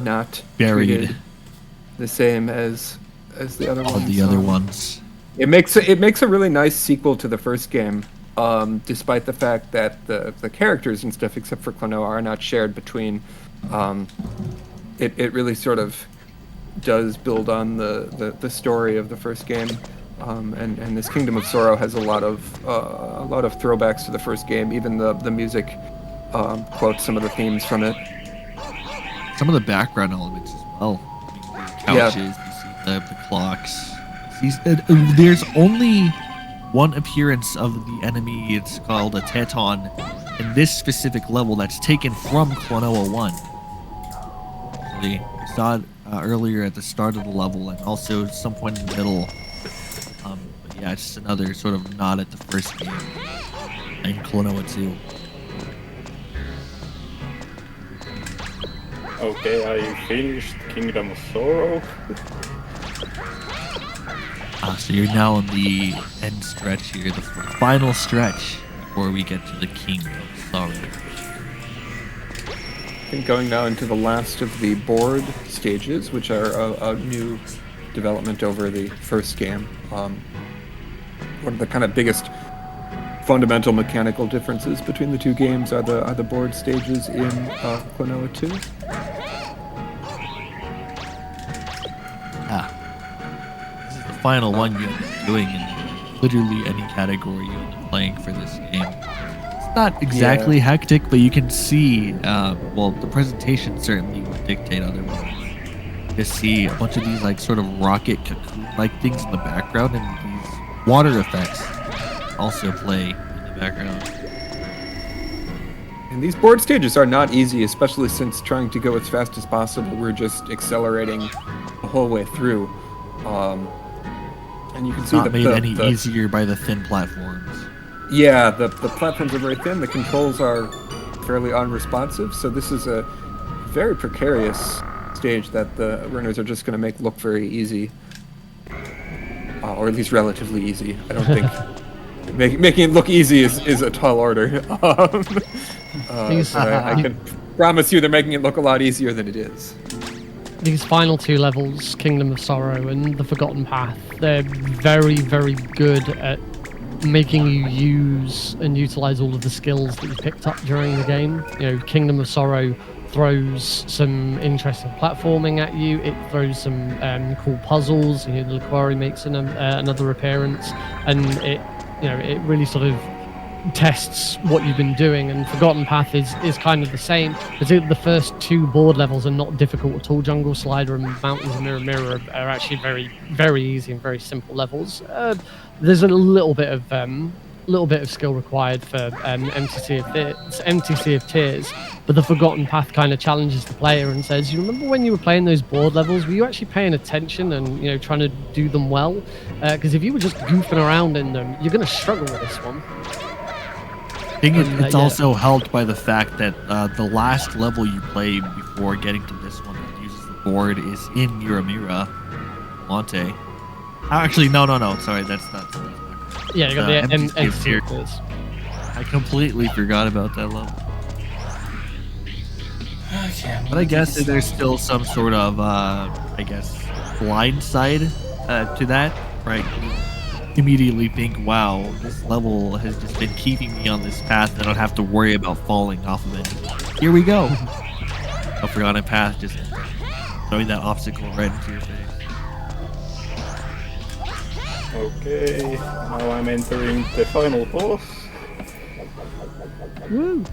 not Buried. treated the same as the other All ones. the other ones. It makes a really nice sequel to the first game, despite the fact that the characters and stuff, except for Klonoa, are not shared between. It really sort of does build on the story of the first game, and this Kingdom of Sorrow has a lot of throwbacks to the first game. Even the music quotes some of the themes from it. Some of the background elements as well. The couches, you see the clocks. There's only one appearance of the enemy. It's called a Teton in this specific level that's taken from Klonoa 1. We saw it earlier at the start of the level and also at some point in the middle. But yeah, it's just another sort of nod at the first game in Klonoa 2. Okay, I finished Kingdom of Sorrow. So you're now on the end stretch here, the final stretch before we get to the Kingdom of Sorrow. I think going now into the last of the board stages, which are a new development over the first game. One of the kind of biggest fundamental mechanical differences between the two games are the board stages in Klonoa 2. Final one you'll be doing in literally any category you'll be playing for this game. It's not exactly hectic, but you can see, well, the presentation certainly would dictate otherwise. You see a bunch of these like sort of rocket cocoon-like things in the background, and these water effects also play in the background. And these board stages are not easy, especially since trying to go as fast as possible, we're just accelerating the whole way through. And you can see not made any easier by the thin platforms. Yeah, the platforms are very thin. The controls are fairly unresponsive, so this is a very precarious stage that the runners are just going to make look very easy, or at least relatively easy. I don't think making it look easy is a tall order. So I can promise you they're making it look a lot easier than it is. These final two levels, Kingdom of Sorrow and The Forgotten Path, they're very, very good at making you use and utilize all of the skills that you picked up during the game. You know, Kingdom of Sorrow throws some interesting platforming at you. It throws some cool puzzles. You know, the quarry makes another appearance, and it really sort of tests what you've been doing. And Forgotten Path is kind of the same. The first two board levels are not difficult at all. Jungle Slider and Mountains of Mirror are actually very, very easy and very simple levels. There's a little bit of skill required for MTC of Tears, but the Forgotten Path kind of challenges the player and says, you remember when you were playing those board levels, were you actually paying attention and trying to do them well? Because if you were just goofing around in them, you're going to struggle with this one. I think it's also helped by the fact that the last level you play before getting to this one that uses the board is in Uramira, Monte. Actually, no. Sorry, that's not. Yeah, you got the MTC. I completely forgot about that level. Okay, but I guess there's still some sort of, blind side to that, right? Immediately think, wow, this level has just been keeping me on this path and I don't have to worry about falling off of it. Here we go. A Forgotten Path just throwing that obstacle right into your face. Okay, now I'm entering the final boss. Woo.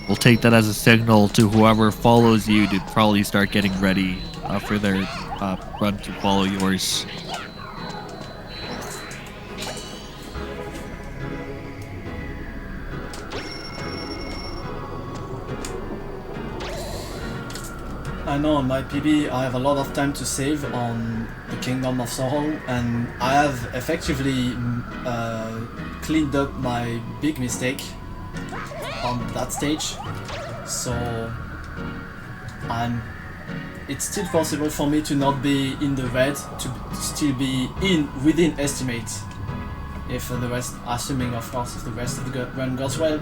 We'll take that as a signal to whoever follows you to probably start getting ready for their run to follow yours. I know on my PB I have a lot of time to save on the Kingdom of Sorrow, and I have effectively cleaned up my big mistake on that stage. So it's still possible for me to not be in the red, to still be within estimate. If the rest, assuming of course, if the rest of the run goes well.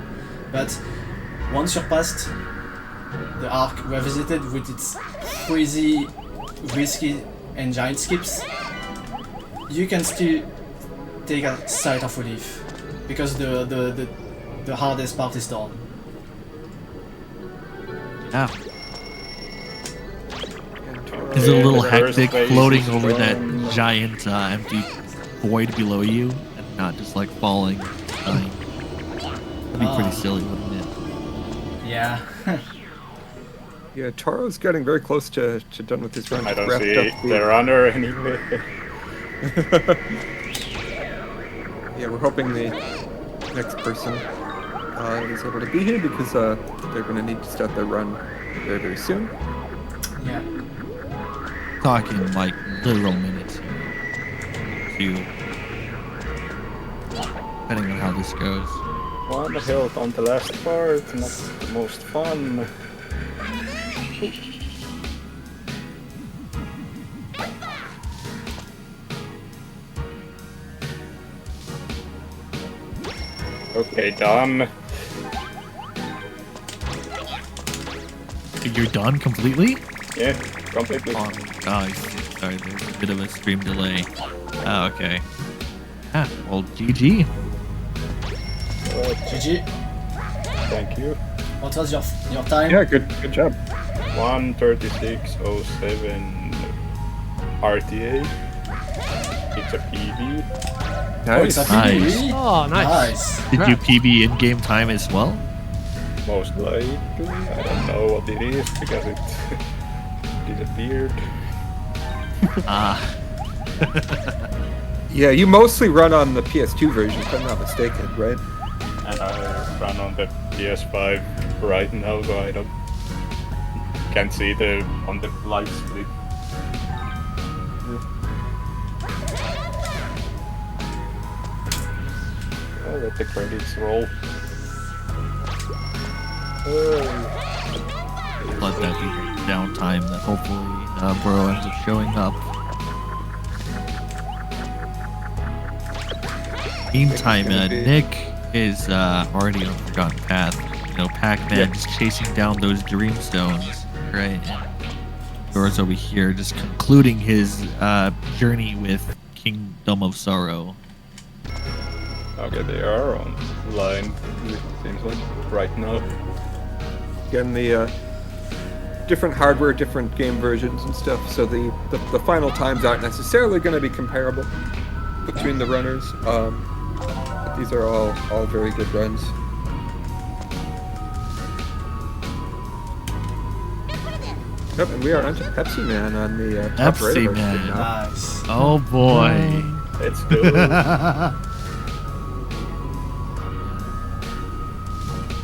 But once you're past the arc revisited with its crazy, risky and giant skips, you can still take a sight of relief because the hardest part is done. Yeah. Is it a little hectic floating over that giant empty void below you and not just like falling, dying? That'd be pretty silly, wouldn't it? Yeah. Yeah, Taro's getting very close to done with his run. I don't Wrapped see up the runner anywhere. Yeah, we're hoping the next person is able to be here because they're going to need to start their run very, very soon. Yeah. Talking like literal minutes here. Depending on how this goes. One health on the last part, not the most fun. Okay, done. You're done completely? Yeah, completely. Oh, sorry, there's a bit of a stream delay. Oh, okay. Ah, well, GG. GG. Thank you. What was your time? Yeah, good job. 1:36:07 RTA. It's a PB. Oh, it's a Nice. PB. Nice. Oh, nice. Nice. Did you PB in-game time as well? Most likely. I don't know what it is because it disappeared. Ah. Yeah, you mostly run on the PS2 version, if I'm not mistaken, right? And I run on the PS5 right now, so I can't see on the light split. I'll let the credits roll. Let that be downtime that hopefully Burrow ends up showing up. Meantime, Nick is already on Forgotten Path. You know, Pac-Man just chasing down those dream stones, right? And Burrow's over here just concluding his journey with Kingdom of Sorrow. Okay, they are online, it seems like, right now. Again, the different hardware, different game versions and stuff, so the final times aren't necessarily going to be comparable between the runners. But these are all very good runs. Yep, and we are onto Pepsi Man on the top right Pepsi of our Man. screen now. Nice. Oh boy. Let's go.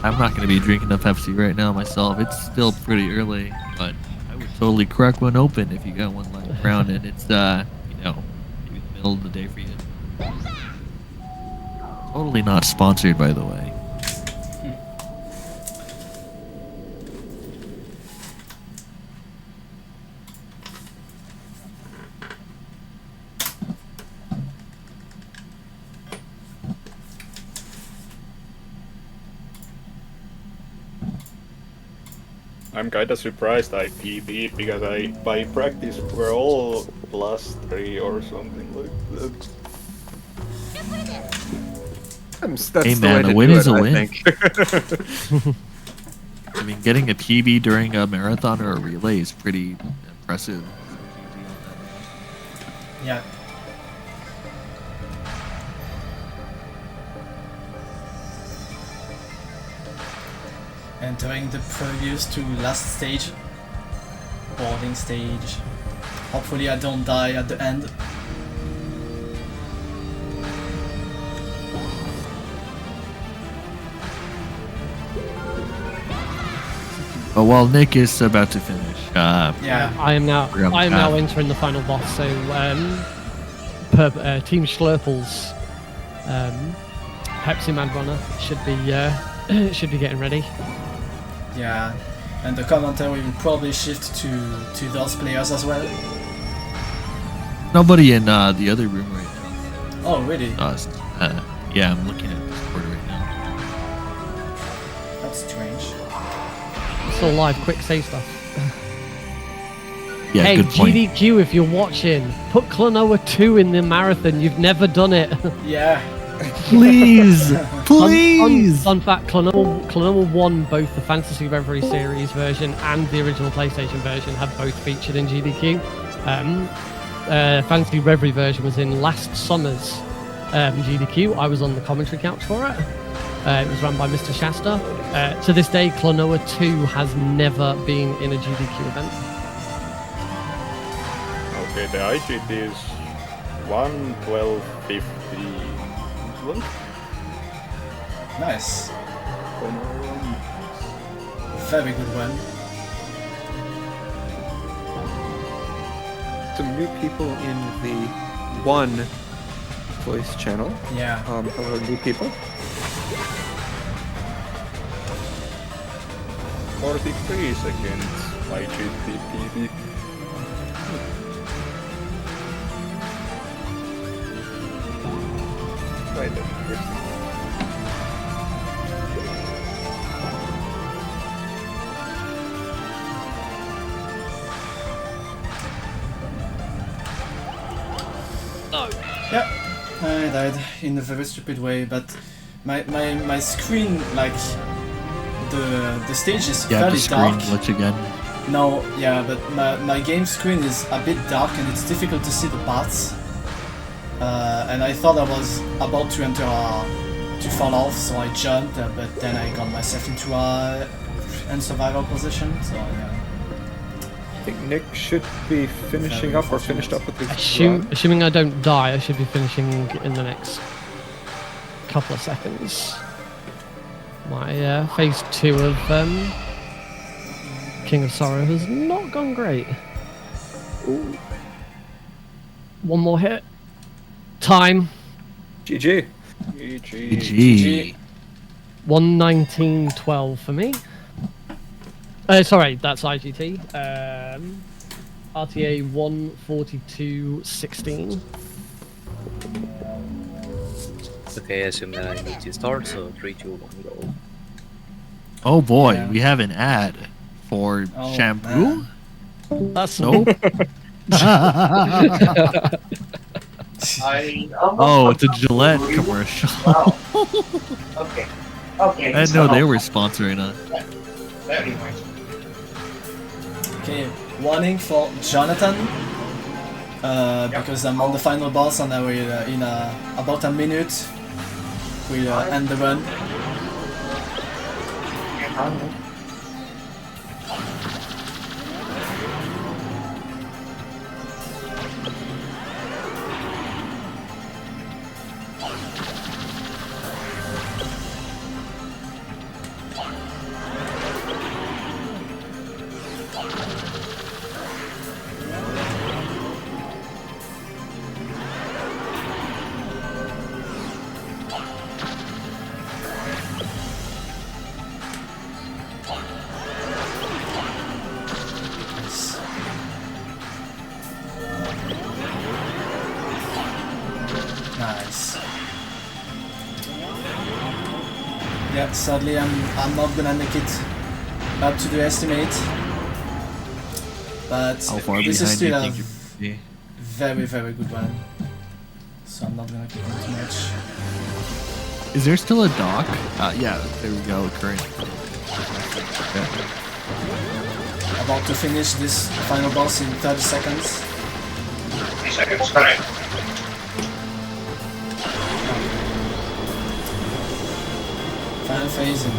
I'm not going to be drinking a Pepsi right now myself. It's still pretty early, but I would totally crack one open if you got one lying around and it's, maybe the middle of the day for you. Totally not sponsored, by the way. I'm kinda surprised I PB'd because by practice we're all +3 or something like that. That's Hey, the man, way a to win do is it, a I win. think. I mean, getting a PB during a marathon or a relay is pretty impressive. Yeah. Entering the previous to last stage. Boarding stage. Hopefully I don't die at the end. But while Nick is about to finish, Yeah. I am now Forgotten now Path. entering the final boss. So Team Schlurple's Pepsi Man runner should be getting ready. Yeah, and the commentary will probably shift to those players as well. Nobody in the other room right now. Oh, really? Yeah, I'm looking at Discord right now. That's strange. It's all live, quick say stuff. Yeah, Hey, good point. GDQ, if you're watching, put Klonoa 2 in the marathon. You've never done it. Yeah. Please, please. Fun fact, Klonoa 1, both the Fantasy Reverie series version and the original PlayStation version have both featured in GDQ. Fantasy Reverie version was in last summer's GDQ. I was on the commentary couch for it. It was run by Mr. Shasta. To this day, Klonoa 2 has never been in a GDQ event. Okay, the IGT is 1:12:50. Nice. Very good one. Some new people in the one voice channel. Yeah. Hello, new people. 43 seconds. IGT PB. Right there. Yeah, I died in a very stupid way, but my screen, like, the stage is Yeah, fairly the screen dark. glitch again. No, yeah, but my game screen is a bit dark and it's difficult to see the paths. And I thought I was about to enter to fall off, so I jumped, but then I got myself into a unsurvival position, so yeah. I think Nick should be finishing up or finished up with his run. Assuming I don't die, I should be finishing in the next couple of seconds. My phase 2 of King of Sorrow has not gone great. Ooh. One more hit. Time. GG. GG. 1:19:12 for me. Sorry, that's IGT. RTA 1:42:16. Okay, I assume that I need to start, so 3, 2, 1, go. Oh boy, Yeah. we have an ad for Oh, shampoo. man. That's Soap. Oh, it's a Gillette commercial. Wow. Okay. Okay. I didn't know they were sponsoring us. Anyway. Okay, warning for Jonathan. Because I'm on the final boss and I will, in about a minute, will end the run. Nice. Yeah, sadly I'm not gonna make it up to the estimate. But How far this is behind do you still a think you're gonna be? very, very good one. So I'm not gonna complain too much. Is there still a dock? Yeah, there we go. Current. Yeah. About to finish this final boss in 30 seconds. 3 seconds, correct. Final phase and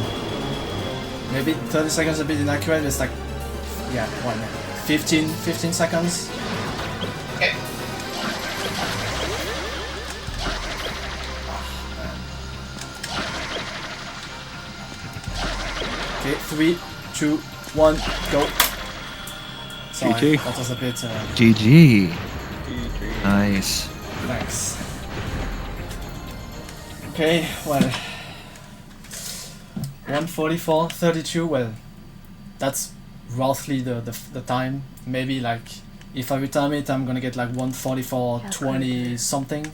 maybe 30 seconds a bit inaccurate, it's like, yeah, what, 15 seconds? Okay. Okay, 3, 2, 1, go. Sorry, GG. that was a bit, GG. Nice. thanks. Okay, well, 144.32, well, that's roughly the time. Maybe like if I retime it, I'm gonna get like 144.20 something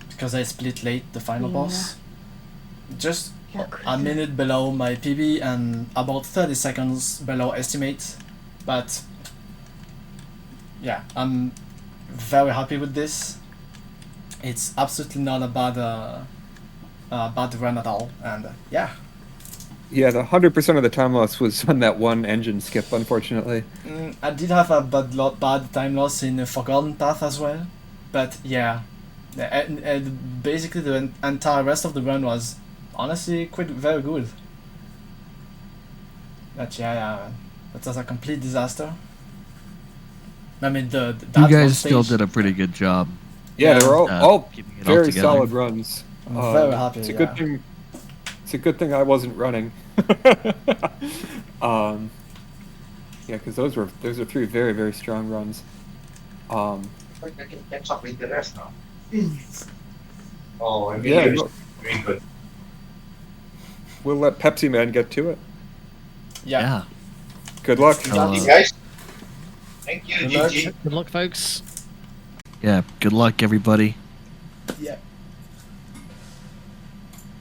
because I split late the final boss. Just a minute below my PB and about 30 seconds below estimate, but yeah, I'm very happy with this. It's absolutely not a bad run at all, and yeah. Yeah, the 100% of the time loss was on that one engine skip, unfortunately. I did have a bad time loss in the Forgotten Path as well, but yeah, basically the entire rest of the run was honestly quite very good. But yeah, that was a complete disaster. I mean, that You one guys still stage- did a pretty good job. Yeah, they were all keeping it all very together. solid runs. I'm very happy. It's a yeah. good thing. It's a good thing I wasn't running. Yeah, because those are 3 very, very strong runs. I can catch up with the rest now. Oh, I mean, Yeah, you're doing good. we'll let Pepsi Man get to it. Yeah. Good luck. Thank you, guys. Thank you, Good luck. GG. Good luck, folks. Yeah, good luck, everybody. Yeah.